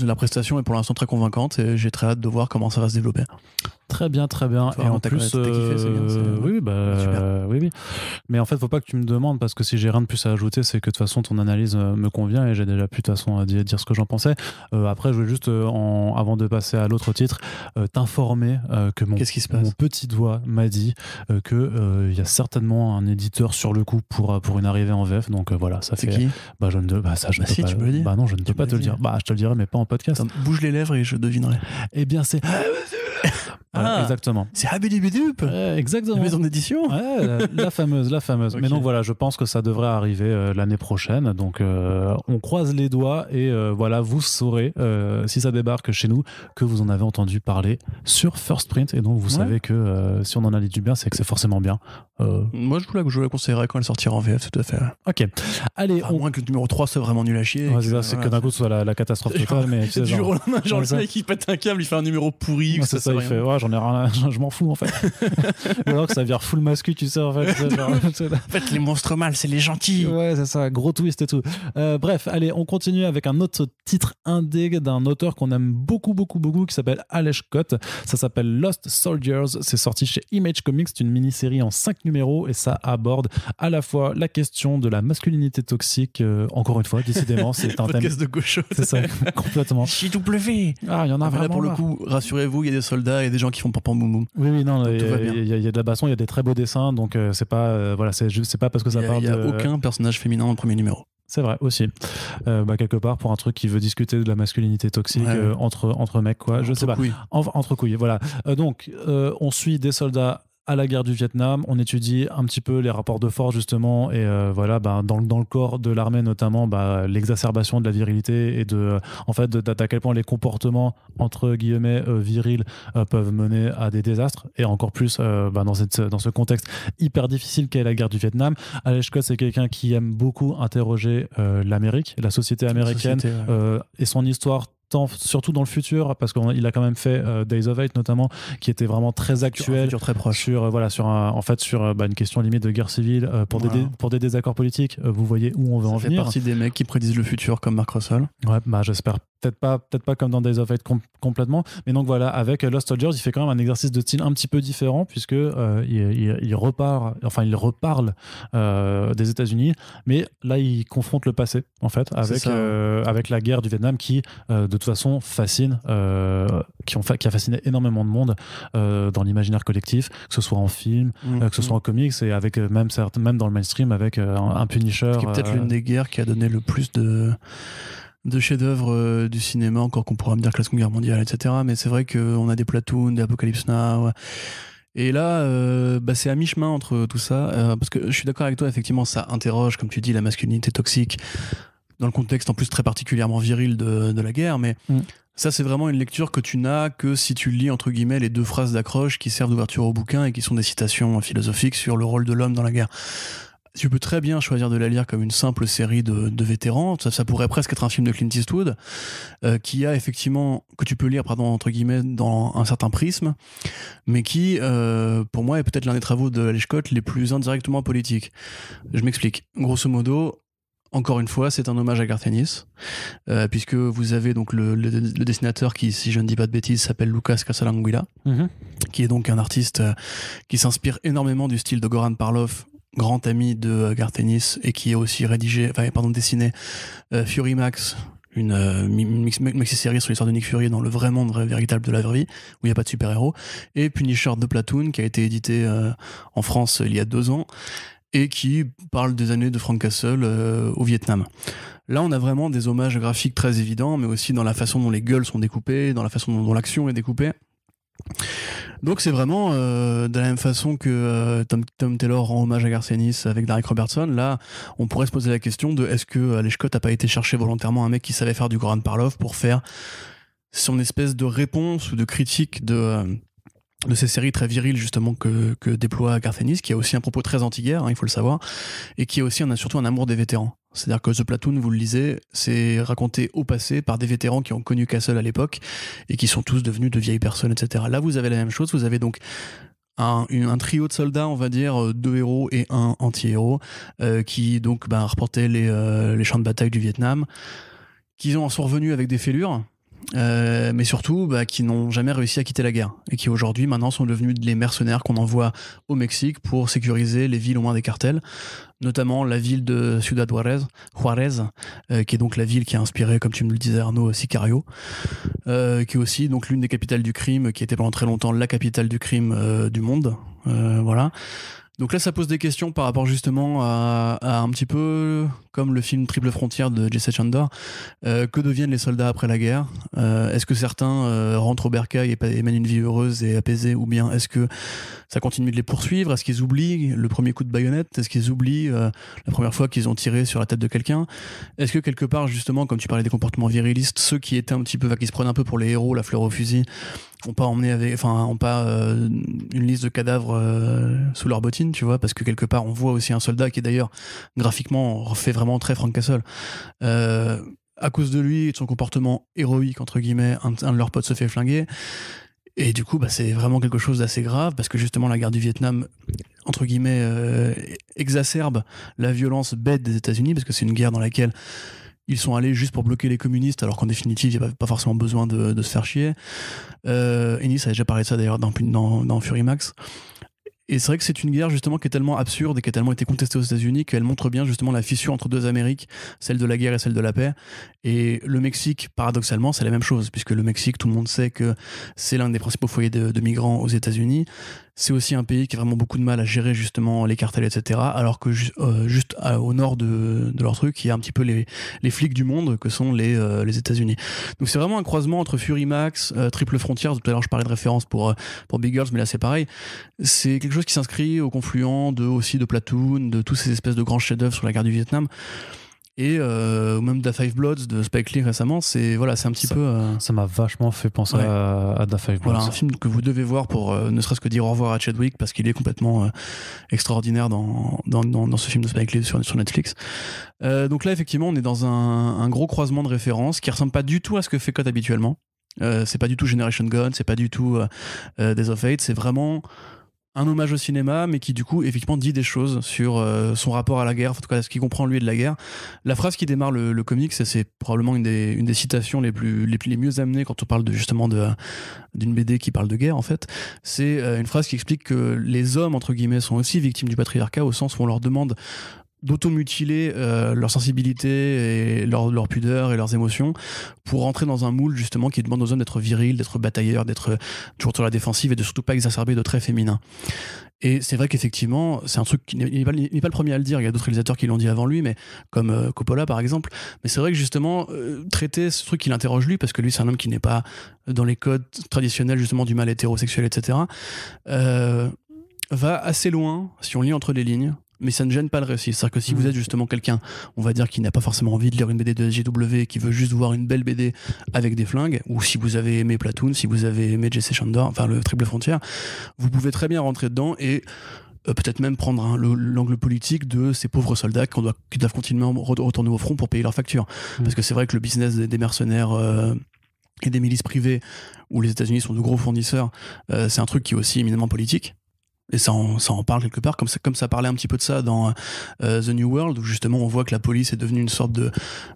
B: la prestation est pour l'instant très convaincante et j'ai très hâte de voir comment ça va se développer.
A: Très bien. Et en plus,
B: kiffé, c'est bien,
A: oui. Mais en fait, faut pas que tu me demandes, parce que si j'ai rien de plus à ajouter, c'est que de toute façon ton analyse me convient et j'ai déjà pu de toute façon dire ce que j'en pensais. Après, je voulais juste, avant de passer à l'autre titre, t'informer que mon petit doigt m'a dit que il y a certainement un éditeur sur le coup pour une arrivée en VF. Donc voilà, ça fait.
B: Qui
A: je ne peux pas.
B: Tu me le dis.
A: Non, je ne peux pas te le dire. Je te le dirai, mais pas en podcast.
B: Attends, bouge les lèvres et je devinerai.
A: Eh bien, c'est. Exactement.
B: C'est Habidibidoup.
A: Exactement.
B: La maison d'édition.
A: La fameuse. Okay. Mais donc voilà, je pense que ça devrait arriver l'année prochaine. Donc on croise les doigts et voilà, vous saurez si ça débarque chez nous que vous en avez entendu parler sur First Print, et donc vous savez que si on en a dit du bien, c'est que c'est forcément bien.
B: Moi je la conseillerais quand elle sortira en VF, tout à fait.
A: Ok. Allez,
B: à moins que le numéro 3 soit vraiment nul à chier.
A: C'est que d'un coup ce soit la catastrophe totale, mais
B: c'est du jour au lendemain, genre le mec il pète un câble, il fait un numéro pourri.
A: C'est ça, il fait j'en ai rien, je m'en fous en fait. Ou alors que ça vire full mascu, tu sais en fait.
B: En fait les monstres mâles c'est les gentils.
A: Ouais, c'est ça, gros twist et tout. Bref, allez, on continue avec un autre titre indé d'un auteur qu'on aime beaucoup qui s'appelle Aleš Kot. Ça s'appelle Lost Soldiers, c'est sorti chez Image Comics, c'est une mini-série en 5 numéros et ça aborde à la fois la question de la masculinité toxique, encore une fois, décidément, c'est un thème.
B: Podcast de gaucho.
A: C'est ça, complètement.
B: JW.
A: Ah, il y en a vraiment.
B: Là, pour le
A: là.
B: coup, rassurez-vous, il y a des soldats et des gens qui font pam boum boum.
A: Oui, non,
B: Donc, tout va bien.
A: il y a de la baston, il y a des très beaux dessins, donc c'est pas, voilà, c'est pas parce que ça parle
B: Il n'y a
A: de.
B: aucun personnage féminin dans le premier numéro.
A: C'est vrai aussi. Quelque part pour un truc qui veut discuter de la masculinité toxique entre mecs, quoi. Je sais pas.
B: Couilles.
A: Entre couilles, voilà. Donc, on suit des soldats à la guerre du Vietnam, on étudie un petit peu les rapports de force justement et dans le corps de l'armée notamment l'exacerbation de la virilité et à quel point les comportements entre guillemets virils peuvent mener à des désastres et encore plus dans ce contexte hyper difficile qu'est la guerre du Vietnam. Alex Scott, c'est quelqu'un qui aime beaucoup interroger l'Amérique, la société américaine et son histoire, surtout dans le futur, parce qu'il a quand même fait Days of Hate notamment, qui était vraiment très actuel,
B: un futur très proche.
A: sur une question limite de guerre civile pour des désaccords politiques. Vous voyez où on veut en venir.
B: Ça fait partie des mecs qui prédisent le futur comme Mark Russell.
A: Ouais, j'espère. Peut-être pas comme dans Days of Hate complètement, mais donc voilà, avec Lost Soldiers, il fait quand même un exercice de style un petit peu différent puisque il reparle des États-Unis, mais là il confronte le passé en fait avec la guerre du Vietnam qui de toute façon fascine, qui a fasciné énormément de monde dans l'imaginaire collectif, que ce soit en film, que ce soit en comics et avec même dans le mainstream avec un Punisher.
B: Ce qui est peut-être l'une des guerres qui a donné le plus de chefs-d'œuvre du cinéma, encore qu'on pourra me dire que la Seconde Guerre mondiale, etc. Mais c'est vrai qu'on a des Platoon, des Apocalypse Now. Et là, c'est à mi-chemin entre tout ça, parce que je suis d'accord avec toi, effectivement, ça interroge, comme tu dis, la masculinité toxique, dans le contexte en plus très particulièrement viril de la guerre, mais ça, c'est vraiment une lecture que tu n'as que si tu lis, entre guillemets, les 2 phrases d'accroche qui servent d'ouverture au bouquin et qui sont des citations philosophiques sur le rôle de l'homme dans la guerre. Tu peux très bien choisir de la lire comme une simple série de vétérans. Ça pourrait presque être un film de Clint Eastwood qui a effectivement, que tu peux lire, entre guillemets, dans un certain prisme, mais qui, pour moi, est peut-être l'un des travaux de Alex Scott les plus indirectement politiques. Je m'explique. Grosso modo, encore une fois, c'est un hommage à Garth Ennis, puisque vous avez donc le dessinateur qui, si je ne dis pas de bêtises, s'appelle Lucas Casalanguila, qui est donc un artiste qui s'inspire énormément du style de Goran Parlov, grand ami de Garth Ennis, et qui a aussi dessiné Fury Max, une maxi-série sur l'histoire de Nick Fury dans le vrai monde véritable de la vraie vie, où il n'y a pas de super-héros, et Punisher de Platoon, qui a été édité en France il y a 2 ans, et qui parle des années de Frank Castle au Vietnam. Là, on a vraiment des hommages graphiques très évidents, mais aussi dans la façon dont les gueules sont découpées, dans la façon dont l'action est découpée. Donc c'est vraiment de la même façon que Tom Taylor rend hommage à Garth Ennis avec Derek Robertson. Là, on pourrait se poser la question de est-ce que Alex Scott n'a pas été chercher volontairement un mec qui savait faire du Goran Parlov pour faire son espèce de réponse ou de critique de ces séries très viriles justement que déploie Garth Ennis, qui a aussi un propos très anti-guerre, il faut le savoir, et qui a aussi surtout un amour des vétérans. C'est-à-dire que The Platoon, vous le lisez, c'est raconté au passé par des vétérans qui ont connu Castle à l'époque et qui sont tous devenus de vieilles personnes, etc. Là, vous avez la même chose, vous avez donc un trio de soldats, on va dire, 2 héros et un anti-héros, qui donc reportaient les champs de bataille du Vietnam, qui sont revenus avec des fêlures, mais surtout qui n'ont jamais réussi à quitter la guerre et qui aujourd'hui maintenant sont devenus les mercenaires qu'on envoie au Mexique pour sécuriser les villes aux mains des cartels, notamment la ville de Ciudad Juárez, qui est donc la ville qui a inspiré, comme tu me le disais Arnaud, Sicario, qui est aussi donc l'une des capitales du crime, qui était pendant très longtemps la capitale du crime du monde, voilà. Donc là, ça pose des questions par rapport justement à un petit peu comme le film Triple Frontière de Jesse Chandor. Que deviennent les soldats après la guerre ? Est-ce que certains rentrent au bercail et mènent une vie heureuse et apaisée, ou bien est-ce que ça continue de les poursuivre ? Est-ce qu'ils oublient le premier coup de baïonnette ? Est-ce qu'ils oublient la première fois qu'ils ont tiré sur la tête de quelqu'un ? Est-ce que quelque part, justement, comme tu parlais des comportements virilistes, ceux qui étaient un petit peu, qui se prenaient un peu pour les héros, la fleur au fusil, ont pas une liste de cadavres sous leurs bottines, tu vois, parce que quelque part on voit aussi un soldat qui est d'ailleurs graphiquement fait vraiment très Frank Castle, à cause de lui et de son comportement héroïque entre guillemets, un de leurs potes se fait flinguer, et du coup c'est vraiment quelque chose d'assez grave, parce que justement la guerre du Vietnam entre guillemets exacerbe la violence bête des États-Unis, parce que c'est une guerre dans laquelle ils sont allés juste pour bloquer les communistes, alors qu'en définitive, il n'y avait pas forcément besoin de se faire chier. Ennis avait déjà parlé de ça d'ailleurs dans Fury Max. Et c'est vrai que c'est une guerre justement qui est tellement absurde et qui a tellement été contestée aux États-Unis qu'elle montre bien justement la fissure entre deux Amériques, celle de la guerre et celle de la paix. Et le Mexique, paradoxalement, c'est la même chose, puisque le Mexique, tout le monde sait que c'est l'un des principaux foyers de migrants aux États-Unis. C'est aussi un pays qui a vraiment beaucoup de mal à gérer justement les cartels, etc. Alors que juste au nord de leur truc, il y a un petit peu les flics du monde que sont les États-Unis. Donc c'est vraiment un croisement entre Fury Max, Triple Frontier. Tout à l'heure je parlais de référence pour Big Girls, mais là c'est pareil. C'est quelque chose qui s'inscrit au confluent aussi de Platoon, de tous ces espèces de grands chefs-d'œuvre sur la guerre du Vietnam. Et même Da Five Bloods de Spike Lee récemment, c'est un petit peu
A: ça m'a vachement fait penser à Da Five Bloods.
B: Voilà, un film que vous devez voir pour ne serait-ce que dire au revoir à Chadwick, parce qu'il est complètement extraordinaire dans ce film de Spike Lee sur Netflix. Donc là effectivement on est dans un gros croisement de références qui ressemble pas du tout à ce que fait Code habituellement. C'est pas du tout Generation Gun, c'est pas du tout Days of Hate, c'est vraiment un hommage au cinéma, mais qui du coup effectivement dit des choses sur son rapport à la guerre, en tout cas ce qu'il comprend lui de la guerre. La phrase qui démarre le comics, c'est probablement une des citations les mieux amenées quand on parle justement d'une BD qui parle de guerre en fait. C'est une phrase qui explique que les hommes entre guillemets sont aussi victimes du patriarcat, au sens où on leur demande d'automutiler leur sensibilité et leur pudeur et leurs émotions pour rentrer dans un moule justement qui demande aux hommes d'être virils, d'être batailleurs, d'être toujours sur la défensive et de surtout pas exacerber de traits féminins. Et c'est vrai qu'effectivement, c'est un truc qui n'est pas le premier à le dire, il y a d'autres réalisateurs qui l'ont dit avant lui, mais comme Coppola par exemple. Mais c'est vrai que justement, traiter ce truc qui l'interroge lui, parce que lui c'est un homme qui n'est pas dans les codes traditionnels justement du mâle hétérosexuel, etc., va assez loin si on lit entre les lignes. Mais ça ne gêne pas le récit. C'est-à-dire que si vous êtes justement quelqu'un, on va dire, qui n'a pas forcément envie de lire une BD de SJW et qui veut juste voir une belle BD avec des flingues, ou si vous avez aimé Platoon, si vous avez aimé Jesse Chandor, enfin le Triple Frontier, vous pouvez très bien rentrer dedans et peut-être même prendre l'angle politique de ces pauvres soldats qui doivent continuellement retourner au front pour payer leurs factures. Parce que c'est vrai que le business des mercenaires et des milices privées, où les États-Unis sont de gros fournisseurs, c'est un truc qui est aussi éminemment politique. Et ça en parle quelque part, comme ça parlait un petit peu de ça dans The New World, où justement on voit que la police est devenue une sorte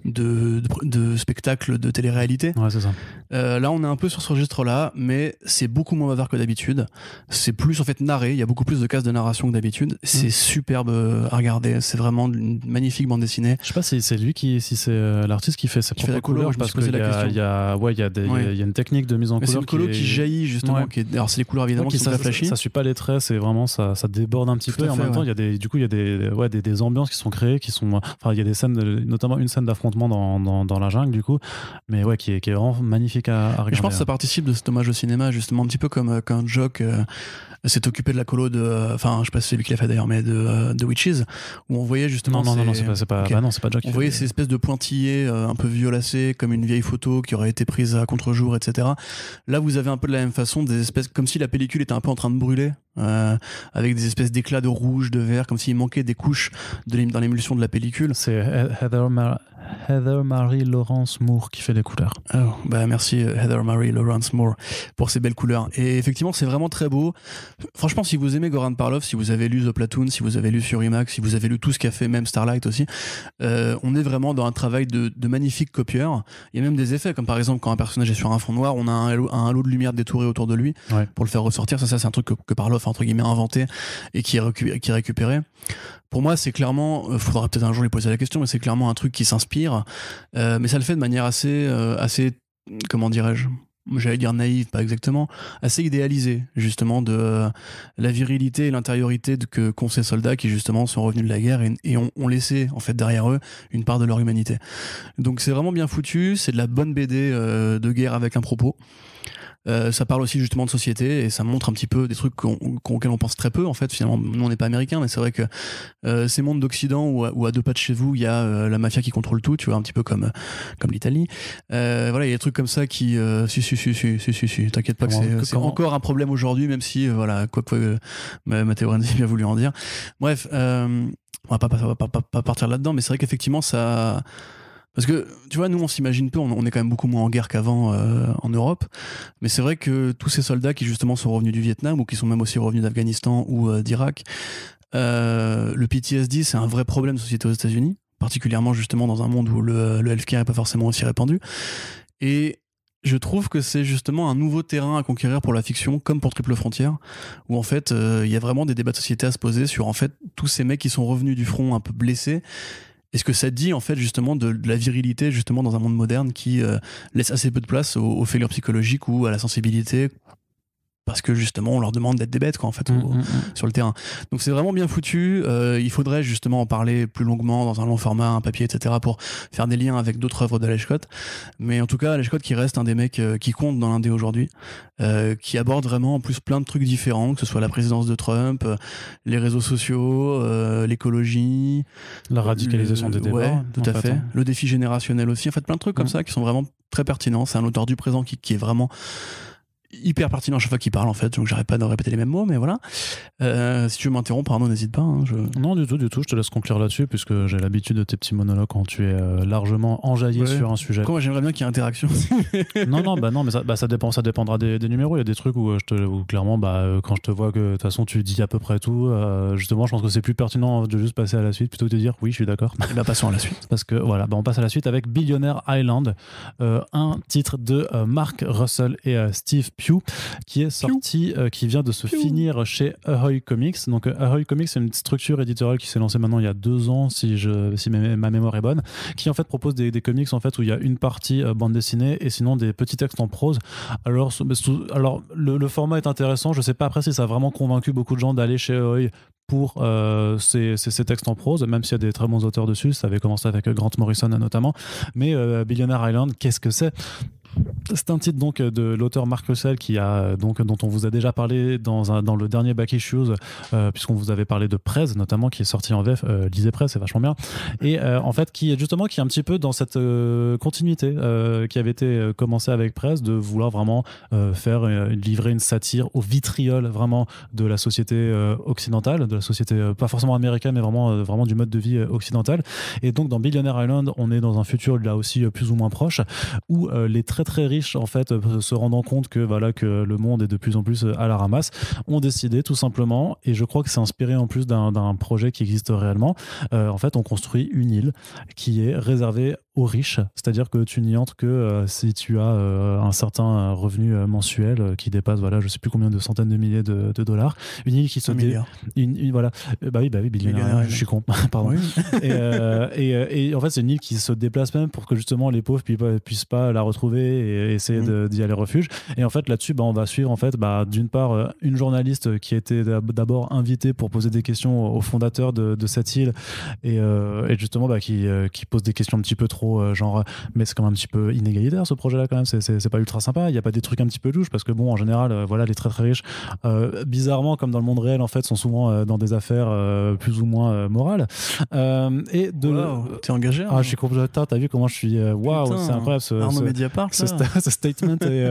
B: de spectacle de télé-réalité.
A: Ouais, c'est ça.
B: Là on est un peu sur ce registre-là, mais c'est beaucoup moins bavard que d'habitude. C'est plus en fait narré, il y a beaucoup plus de cases de narration que d'habitude. C'est superbe à regarder, c'est vraiment une magnifique bande dessinée.
A: Je sais pas si c'est lui si c'est l'artiste qui fait ses propres couleurs, parce qu'il y a une technique de mise en couleur.
B: C'est une colo qui jaillit justement, alors c'est les couleurs évidemment qui sont très flashy.
A: Ça suit pas les traits, c'est vraiment ça déborde un petit peu, et en même temps il y a des ambiances qui sont créées, il y a des scènes, notamment une scène d'affrontement dans la jungle du coup, mais qui est vraiment magnifique à regarder.
B: Je pense que ça participe de cet hommage au cinéma, justement un petit peu comme quand Jock s'est occupé de la colo je sais pas si c'est lui qui l'a fait d'ailleurs, mais de Witches, où on voyait justement
A: c'est pas Jock.
B: On voyait ces espèces de pointillés un peu violacés, comme une vieille photo qui aurait été prise à contre-jour, etc. Là vous avez un peu de la même façon des espèces, comme si la pellicule était un peu en train de brûler, avec des espèces d'éclats de rouge, de vert, comme s'il manquait des couches dans l'émulsion de la pellicule.
A: C'est Heather Marie Lawrence Moore qui fait les couleurs.
B: Oh, merci Heather Marie Lawrence Moore pour ces belles couleurs. Et effectivement, c'est vraiment très beau. Franchement, si vous aimez Goran Parlov, si vous avez lu The Platoon, si vous avez lu Fury Max, si vous avez lu tout ce qu'a fait même Starlight aussi, on est vraiment dans un travail de magnifique copieur. Il y a même des effets, comme par exemple quand un personnage est sur un fond noir, on a un halo de lumière détouré autour de lui pour le faire ressortir. Ça c'est un truc que Parlov a entre guillemets inventé et qui est récupéré. Pour moi, c'est clairement, faudra peut-être un jour lui poser la question, mais c'est clairement un truc qui s'inspire, mais ça le fait de manière assez, comment dirais-je, j'allais dire naïve, pas exactement, assez idéalisée, justement, de la virilité et l'intériorité qu'ont ces soldats qui, justement, sont revenus de la guerre et ont laissé, en fait, derrière eux, une part de leur humanité. Donc c'est vraiment bien foutu, c'est de la bonne BD de guerre avec un propos. Ça parle aussi justement de société et ça montre un petit peu des trucs auxquels on pense très peu en fait. Finalement, nous on n'est pas américains, mais c'est vrai que ces mondes d'Occident où à deux pas de chez vous il y a la mafia qui contrôle tout, tu vois, un petit peu comme l'Italie. Voilà, il y a des trucs comme ça qui si, t'inquiète pas que c'est encore un problème aujourd'hui, même si quoi Matteo Renzi a bien voulu en dire. Bref, on va pas partir là-dedans, mais c'est vrai qu'effectivement ça. Parce que, tu vois, nous, on s'imagine peu, on est quand même beaucoup moins en guerre qu'avant en Europe, mais c'est vrai que tous ces soldats qui, justement, sont revenus du Vietnam ou qui sont même aussi revenus d'Afghanistan ou d'Irak, le PTSD, c'est un vrai problème de société aux États-Unis, particulièrement, justement, dans un monde où le healthcare n'est pas forcément aussi répandu. Et Je trouve que c'est justement un nouveau terrain à conquérir pour la fiction, comme pour Triple Frontière, où en fait, il y a vraiment des débats de société à se poser sur en fait tous ces mecs qui sont revenus du front un peu blessés. Est-ce que ça dit en fait justement de la virilité justement dans un monde moderne qui laisse assez peu de place aux failures psychologiques ou à la sensibilité, parce que justement on leur demande d'être des bêtes quoi en fait sur le terrain. Donc c'est vraiment bien foutu. Il faudrait justement en parler plus longuement dans un long format, un papier, etc. pour faire des liens avec d'autres œuvres d'Alej Scott. Mais en tout cas Alej Scott qui reste un des mecs qui compte dans l'indé aujourd'hui, qui aborde vraiment en plus plein de trucs différents, que ce soit la présidence de Trump, les réseaux sociaux, l'écologie,
A: la radicalisation des débats.
B: Ouais, tout à fait. Le défi générationnel aussi. En fait plein de trucs comme ça qui sont vraiment très pertinents. C'est un auteur du présent qui est vraiment hyper pertinent à chaque fois qu'il parle en fait, donc j'arrête pas de répéter les mêmes mots, mais voilà. Si tu veux m'interrompre, Arnaud, n'hésite pas.
A: Non, du tout, je te laisse conclure là-dessus, puisque j'ai l'habitude de tes petits monologues quand tu es largement enjaillé sur un sujet.
B: Moi j'aimerais bien qu'il y ait interaction.
A: non, mais ça dépendra des numéros. Il y a des trucs où clairement, quand je te vois que de toute façon tu dis à peu près tout, justement, je pense que c'est plus pertinent de juste passer à la suite plutôt que de dire oui, je suis d'accord.
B: Et passons à la suite.
A: Parce que voilà, on passe à la suite avec Billionaire Island, un titre de Mark Russell et Steve Pugh, qui est sorti, qui vient de se finir chez Ahoy Comics. Donc Ahoy Comics, c'est une structure éditoriale qui s'est lancée maintenant il y a 2 ans, si ma mémoire est bonne, qui en fait propose des comics en fait où il y a une partie bande dessinée et sinon des petits textes en prose. Alors le format est intéressant. Je sais pas après si ça a vraiment convaincu beaucoup de gens d'aller chez Ahoy pour ces textes en prose, même s'il y a des très bons auteurs dessus. Ça avait commencé avec Grant Morrison notamment. Mais Billionaire Island, qu'est-ce que c'est ? C'est un titre donc de l'auteur Mark Russell dont on vous a déjà parlé dans le dernier Back Issues, puisqu'on vous avait parlé de Prez notamment, qui est sorti en VF. Lisez Prez, c'est vachement bien. Et en fait qui est un petit peu dans cette continuité qui avait été commencée avec Prez, de vouloir vraiment livrer une satire au vitriol vraiment de la société occidentale, de la société pas forcément américaine, mais vraiment du mode de vie occidental. Et donc dans Billionaire Island, on est dans un futur là aussi plus ou moins proche, où les très très riches en fait se rendant compte que le monde est de plus en plus à la ramasse, ont décidé tout simplement, et je crois que c'est inspiré en plus d'un projet qui existe réellement, en fait on construit une île qui est réservée aux riches, c'est-à-dire que tu n'y entres que si tu as un certain revenu mensuel qui dépasse je sais plus combien de centaines de milliers de dollars. Une île qui se billionnaire, je suis con pardon. Oui. Et en fait c'est une île qui se déplace même pour que justement les pauvres puissent pas la retrouver et essayer d'y aller refuge. Et en fait là-dessus on va suivre en fait d'une part une journaliste qui a été d'abord invitée pour poser des questions au fondateur de cette île et justement qui pose des questions un petit peu trop mais c'est quand même un petit peu inégalitaire ce projet là quand même, c'est pas ultra sympa, il y a pas des trucs un petit peu louches parce que en général les très très riches bizarrement comme dans le monde réel en fait sont souvent dans des affaires plus ou moins morales et
B: t'es engagé
A: je suis complètement, t'as vu comment je suis c'est incroyable
B: Arnaud Mediapart
A: ce statement et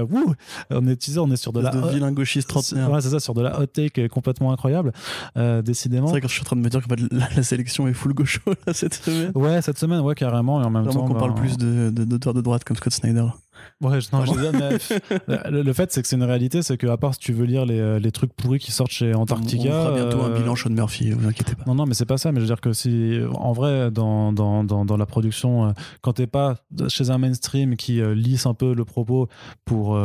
A: on est sur de la
B: vilain gauchiste trentenaire.
A: Ouais, c'est ça, sur de la hot take complètement incroyable décidément.
B: C'est vrai que je suis en train de me dire que la sélection est full gaucho là cette semaine.
A: Ouais, cette semaine carrément, et en même temps
B: qu'on parle plus d'auteurs de droite comme Scott Snyder.
A: Ouais, le fait c'est que c'est une réalité, c'est que à part si tu veux lire les trucs pourris qui sortent chez Antarctica,
B: on fera bientôt un bilan Sean Murphy, vous inquiétez pas.
A: Non mais c'est pas ça, mais je veux dire que si en vrai dans la production quand t'es pas chez un mainstream qui lisse un peu le propos pour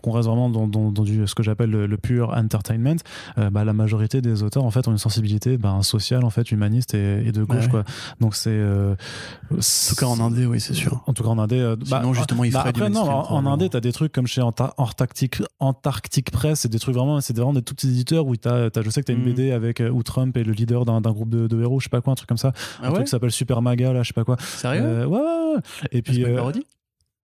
A: qu'on reste vraiment dans ce que j'appelle le pure entertainment, la majorité des auteurs en fait ont une sensibilité sociale en fait, humaniste et de gauche quoi. Donc c'est
B: en tout cas en Indé, oui c'est sûr.
A: En tout cas en Indé
B: sinon justement il ferait du mainstream.
A: En Indé, t'as des trucs comme chez Antarctic Press, c'est vraiment des tout petits éditeurs où je sais que t'as une BD avec où Trump est le leader d'un groupe de héros, je sais pas quoi, un truc comme ça, un truc qui s'appelle Super Maga là, je sais pas quoi.
B: Sérieux
A: ouais. Et puis
B: c'est une parodie.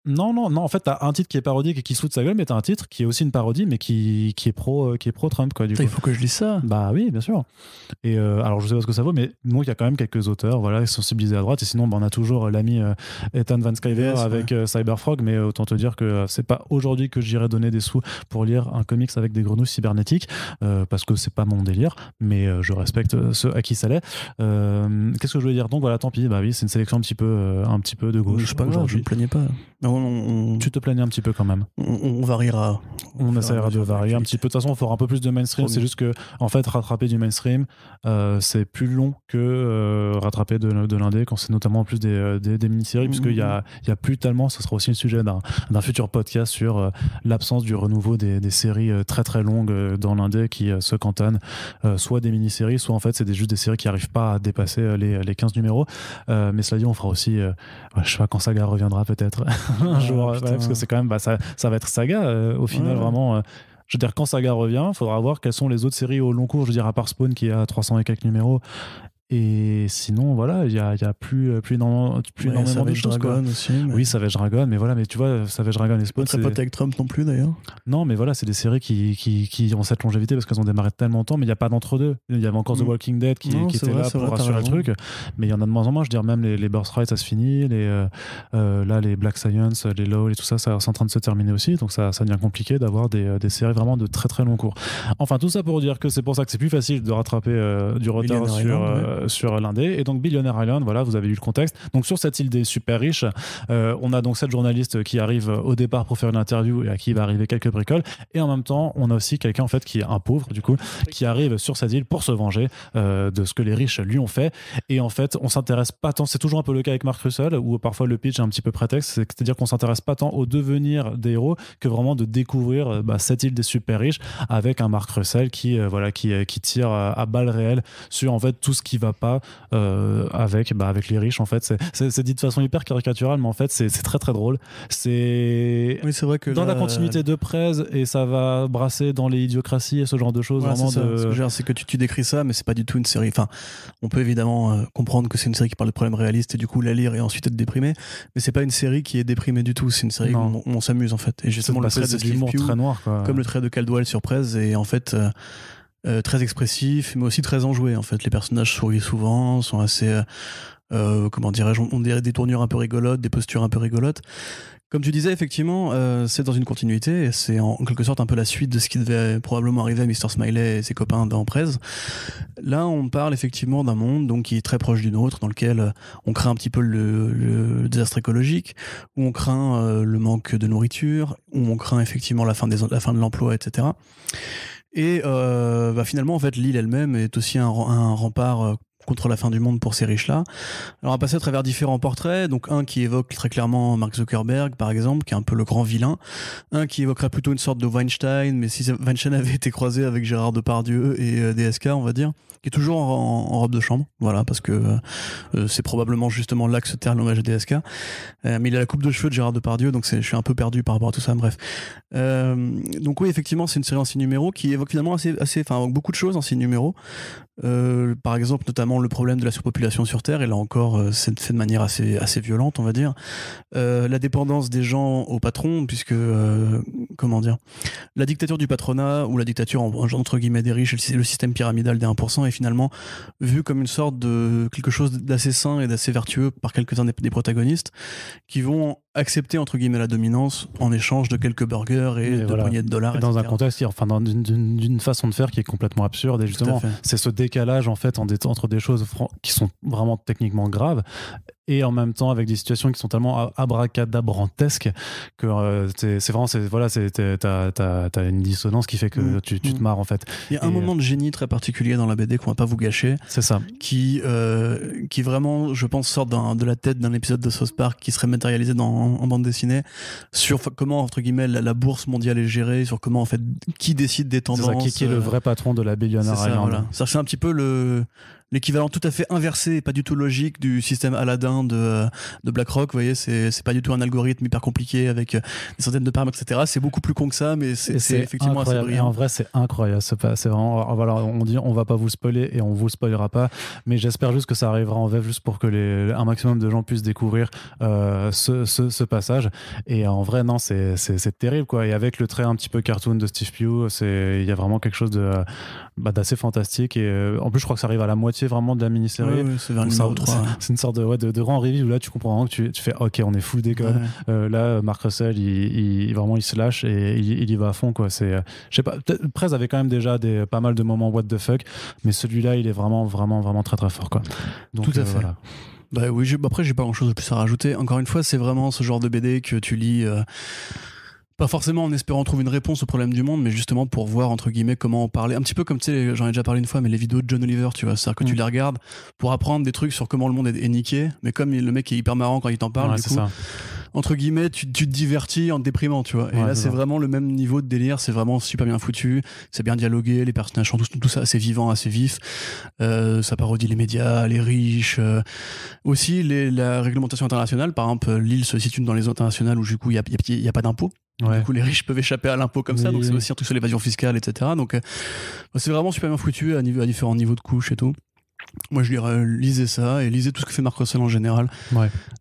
A: Non, en fait t'as un titre qui est parodique et qui se fout de sa gueule, mais t'as un titre qui est aussi une parodie mais qui est pro Trump quoi, du coup.
B: Il faut que je lise ça.
A: Bah oui, bien sûr. Et alors je sais pas ce que ça vaut, mais donc il y a quand même quelques auteurs sensibilisés à droite, et sinon on a toujours l'ami Ethan Van Sciver avec Cyberfrog, mais autant te dire que c'est pas aujourd'hui que j'irai donner des sous pour lire un comics avec des grenouilles cybernétiques, parce que c'est pas mon délire, mais je respecte ceux à qui ça l'est. Qu'est-ce que je voulais dire? Donc voilà, tant pis, bah oui, c'est une sélection un petit peu de gauche.
B: C'est pas grave, je me plaignais pas.
A: Tu te plaignais un petit peu quand même.
B: On variera.
A: On essaiera de varier un petit peu. De toute façon, on fera un peu plus de mainstream. C'est juste que, en fait, rattraper du mainstream, c'est plus long que rattraper de l'indé, quand c'est notamment en plus des mini-séries, puisqu'il y a plus tellement. Ce sera aussi le sujet d'un futur podcast sur l'absence du renouveau des séries très très longues dans l'indé qui se cantonnent, soit des mini-séries, soit en fait c'est juste des séries qui n'arrivent pas à dépasser les 15 numéros. Mais cela dit, on fera aussi, je sais pas quand Saga reviendra peut-être un jour, parce que c'est quand même, ça va être Saga au final, vraiment. Je veux dire, quand Saga revient, il faudra voir quelles sont les autres séries au long cours. Je veux dire, à part Spawn qui a 300 et quelques numéros. Et sinon, voilà, il y a plus énormément de choses.
B: Dragon aussi. Mais...
A: Oui, Savage Dragon, mais voilà, mais tu vois, Savage Dragon et Spawn.
B: Pas avec Trump non plus d'ailleurs.
A: Non, mais voilà, c'est des séries qui ont cette longévité parce qu'elles ont démarré tellement longtemps, mais il n'y a pas d'entre-deux. Il y avait encore The Walking Dead qui était là pour assurer le truc, mais il y en a de moins en moins. Je veux dire, même les Birthright, ça se finit, là, les Black Science, les Law et tout ça, c'est en train de se terminer aussi, donc ça devient compliqué d'avoir des séries vraiment de très très long cours. Enfin, tout ça pour dire que c'est pour ça que c'est plus facile de rattraper du retard sur l'indé. Et donc Billionaire Island, voilà, vous avez eu le contexte. Donc sur cette île des super riches, on a donc cette journaliste qui arrive au départ pour faire une interview et à qui va arriver quelques bricoles. Et en même temps, on a aussi quelqu'un en fait qui est un pauvre du coup, qui arrive sur cette île pour se venger de ce que les riches lui ont fait. Et en fait, on s'intéresse pas tant. C'est toujours un peu le cas avec Mark Russell, où parfois le pitch est un petit peu prétexte. C'est-à-dire qu'on s'intéresse pas tant au devenir des héros que vraiment de découvrir cette île des super riches avec un Mark Russell qui tire à balles réelles sur en fait tout ce qui va pas avec les riches. En fait, c'est dit de façon hyper caricaturale, mais en fait c'est très très drôle. C'est
B: vrai que
A: dans la continuité de Prez, et ça va brasser dans les Idiocraties et ce genre de choses. Vraiment
B: c'est que tu décris ça, mais c'est pas du tout une série. Enfin, on peut évidemment comprendre que c'est une série qui parle de problèmes réalistes et du coup la lire et ensuite être déprimé, mais c'est pas une série qui est déprimée du tout. C'est une série où on s'amuse en fait. Et justement, le trait de Steve Pugh,
A: très noir, quoi.
B: Comme le trait de Caldwell sur Prez, est en fait très expressif, mais aussi très enjoué en fait. Les personnages sourient souvent, sont assez comment dirais-je, on dirait des tournures un peu rigolotes, des postures un peu rigolotes. Comme tu disais, effectivement, c'est dans une continuité, et c'est en quelque sorte un peu la suite de ce qui devait probablement arriver à Mr. Smiley et ses copains dans Prez. Là, on parle effectivement d'un monde donc, qui est très proche du nôtre, dans lequel on craint un petit peu le désastre écologique, où on craint le manque de nourriture, où on craint effectivement la fin de l'emploi, etc. Et finalement, en fait, l'île elle-même est aussi un rempart contre la fin du monde pour ces riches-là. Alors on va passer à travers différents portraits, donc un qui évoque très clairement Mark Zuckerberg, par exemple, qui est un peu le grand vilain, un qui évoquerait plutôt une sorte de Weinstein, mais si Weinstein avait été croisé avec Gérard Depardieu et DSK, on va dire, qui est toujours en robe de chambre, voilà, parce que c'est probablement justement là que se termine l'hommage à DSK, mais il a la coupe de cheveux de Gérard Depardieu, donc je suis un peu perdu par rapport à tout ça, bref. Donc oui, effectivement, c'est une série en 6 numéros qui évoque finalement beaucoup de choses en 6 numéros. Par exemple, notamment le problème de la surpopulation sur Terre, et là encore, c'est fait de manière assez violente, on va dire. La dépendance des gens au patron, puisque, comment dire, la dictature du patronat, ou la dictature entre guillemets des riches, le système pyramidal des 1%, est finalement vu comme une sorte de quelque chose d'assez sain et d'assez vertueux par quelques-uns des protagonistes, qui vont accepter entre guillemets la dominance en échange de quelques burgers et de poignées de dollars,
A: dans
B: etc.
A: un contexte, enfin d'une façon de faire qui est complètement absurde, et justement c'est ce décalage en fait entre des choses qui sont vraiment techniquement graves et en même temps avec des situations qui sont tellement abracadabrantesques que t'as une dissonance qui fait que tu te marres en fait.
B: Il y a un moment de génie très particulier dans la BD qu'on va pas vous gâcher.
A: C'est ça.
B: Qui vraiment, je pense, sort de la tête d'un épisode de South Park qui serait matérialisé en bande dessinée, sur comment entre guillemets la bourse mondiale est gérée, sur comment en fait qui décide des tendances.
A: C'est ça, qui est le vrai patron de la Billionaire Island.
B: Voilà. C'est un petit peu l'équivalent tout à fait inversé et pas du tout logique du système Aladdin de BlackRock. Vous voyez, c'est pas du tout un algorithme hyper compliqué avec des centaines de paramètres, etc. C'est beaucoup plus con que ça, mais c'est effectivement
A: incroyable.
B: assez brillant.
A: Et en vrai, c'est incroyable. C'est vraiment, voilà, on dit on va pas vous spoiler et on vous spoilera pas, mais j'espère juste que ça arrivera en VF juste pour que un maximum de gens puissent découvrir ce passage. Et en vrai, non, c'est terrible, quoi. Et avec le trait un petit peu cartoon de Steve Pugh, il y a vraiment quelque chose d'assez fantastique. Et en plus, je crois que ça arrive à la moitié vraiment de la mini-série.
B: Ouais, c'est vers le numéro 3.
A: C'est une sorte de grand reveal où là tu comprends vraiment que tu fais ok, on est full déconne. Là, Mark Russell il vraiment il se lâche et il y va à fond, quoi. Je sais pas, Prez avait quand même déjà pas mal de moments what the fuck, mais celui-là il est vraiment très très fort, quoi. Donc,
B: tout à fait.
A: Voilà.
B: Bah oui, après j'ai pas grand chose de plus à rajouter. Encore une fois, c'est vraiment ce genre de BD que tu lis pas forcément en espérant trouver une réponse au problème du monde, mais justement pour voir entre guillemets comment en parler. Un petit peu comme, tu sais, j'en ai déjà parlé une fois, mais les vidéos de John Oliver, tu vois, c'est-à-dire que tu les regardes pour apprendre des trucs sur comment le monde est niqué, mais comme le mec est hyper marrant quand il t'en parle, du coup, entre guillemets, tu te divertis en te déprimant, tu vois. Et là, c'est vraiment le même niveau de délire, c'est vraiment super bien foutu, c'est bien dialogué, les personnages sont tout ça assez vivant, assez vif, ça parodie les médias, les riches, aussi la réglementation internationale. Par exemple, l'île se situe dans les eaux internationales où du coup il y a pas d'impôt. Du coup, les riches peuvent échapper à l'impôt comme ça, donc c'est aussi un truc sur l'évasion fiscale, etc. Donc, c'est vraiment super bien foutu à différents niveaux de couches et tout. Moi, je dirais, lisez ça et lisez tout ce que fait Mark Russell en général,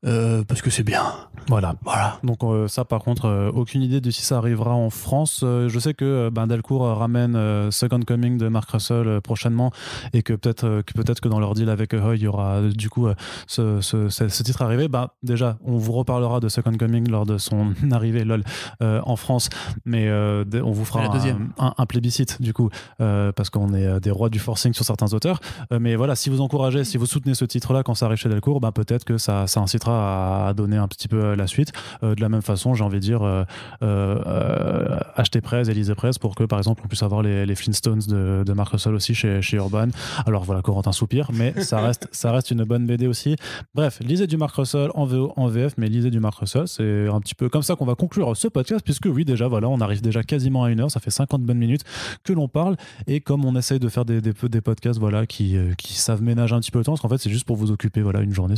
B: parce que c'est bien.
A: Voilà. Donc ça, par contre, aucune idée de si ça arrivera en France. Je sais que Delcourt ramène Second Coming de Mark Russell prochainement, et que peut-être que dans leur deal avec Hoy, il y aura du coup ce titre arrivé. Déjà, on vous reparlera de Second Coming lors de son arrivée en France, mais on vous fera un plébiscite du coup, parce qu'on est des rois du forcing sur certains auteurs. Mais voilà, si vous encouragez, si vous soutenez ce titre-là quand ça arrive chez Delcourt, peut-être que ça incitera à donner un petit peu la suite. De la même façon, j'ai envie de dire, achetez Prez et lisez Prez pour que, par exemple, on puisse avoir les Flintstones de Mark Russell aussi chez Urban. Alors voilà, Corentin soupire, mais ça reste une bonne BD aussi. Bref, lisez du Mark Russell en VO, en VF, mais lisez du Mark Russell. C'est un petit peu comme ça qu'on va conclure ce podcast, puisque oui, déjà, voilà, on arrive déjà quasiment à 1 heure, ça fait 50 bonnes minutes que l'on parle, et comme on essaye de faire des podcasts, voilà, qui savent ménager un petit peu le temps, parce qu'en fait, c'est juste pour vous occuper, voilà, une journée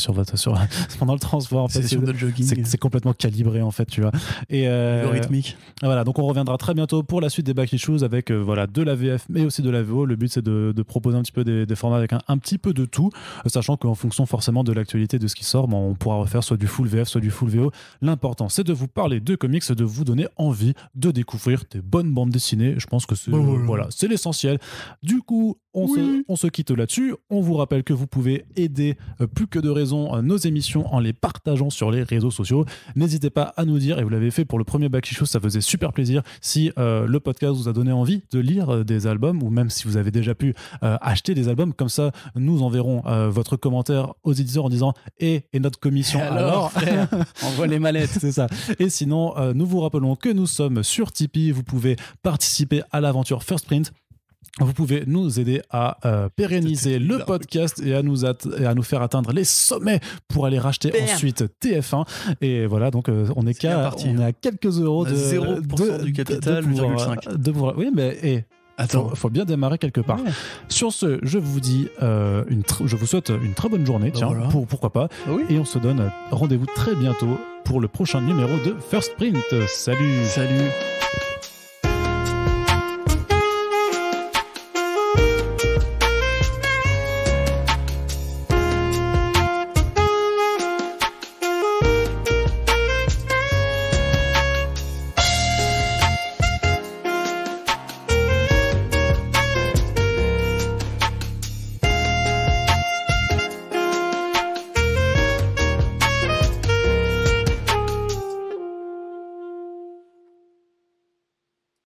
A: pendant le transport. En fait, c'est complètement calibré, en fait, tu vois. Et
B: rythmique.
A: Voilà, donc on reviendra très bientôt pour la suite des Back Issues avec de la VF, mais aussi de la VO. Le but, c'est de proposer un petit peu des formats avec un petit peu de tout, sachant qu'en fonction forcément de l'actualité de ce qui sort, on pourra refaire soit du full VF, soit du full VO. L'important, c'est de vous parler de comics, de vous donner envie de découvrir des bonnes bandes dessinées. Je pense que c'est l'essentiel. Du coup, on se quitte là-dessus. On vous rappelle que vous pouvez aider plus que de raison nos émissions en les partageant sur les réseaux sociaux. N'hésitez pas à nous dire, et vous l'avez fait pour le premier Back Issue, ça faisait super plaisir, si le podcast vous a donné envie de lire des albums, ou même si vous avez déjà pu acheter des albums. Comme ça, nous enverrons votre commentaire aux éditeurs en disant et notre commission alors
B: frère, envoie les mallettes.
A: C'est ça. Et sinon, nous vous rappelons que nous sommes sur Tipeee. Vous pouvez participer à l'aventure First Print. Vous pouvez nous aider à pérenniser le podcast et à nous faire atteindre les sommets pour aller racheter ensuite TF1. Et voilà, donc on est à quelques euros de
B: 0% du capital, 8,5.
A: Oui, mais faut bien démarrer quelque part. Ouais. Sur ce, je vous dis, je vous souhaite une très bonne journée. Tiens, voilà. Pourquoi pas. Oui. Et on se donne rendez-vous très bientôt pour le prochain numéro de First Print. Salut.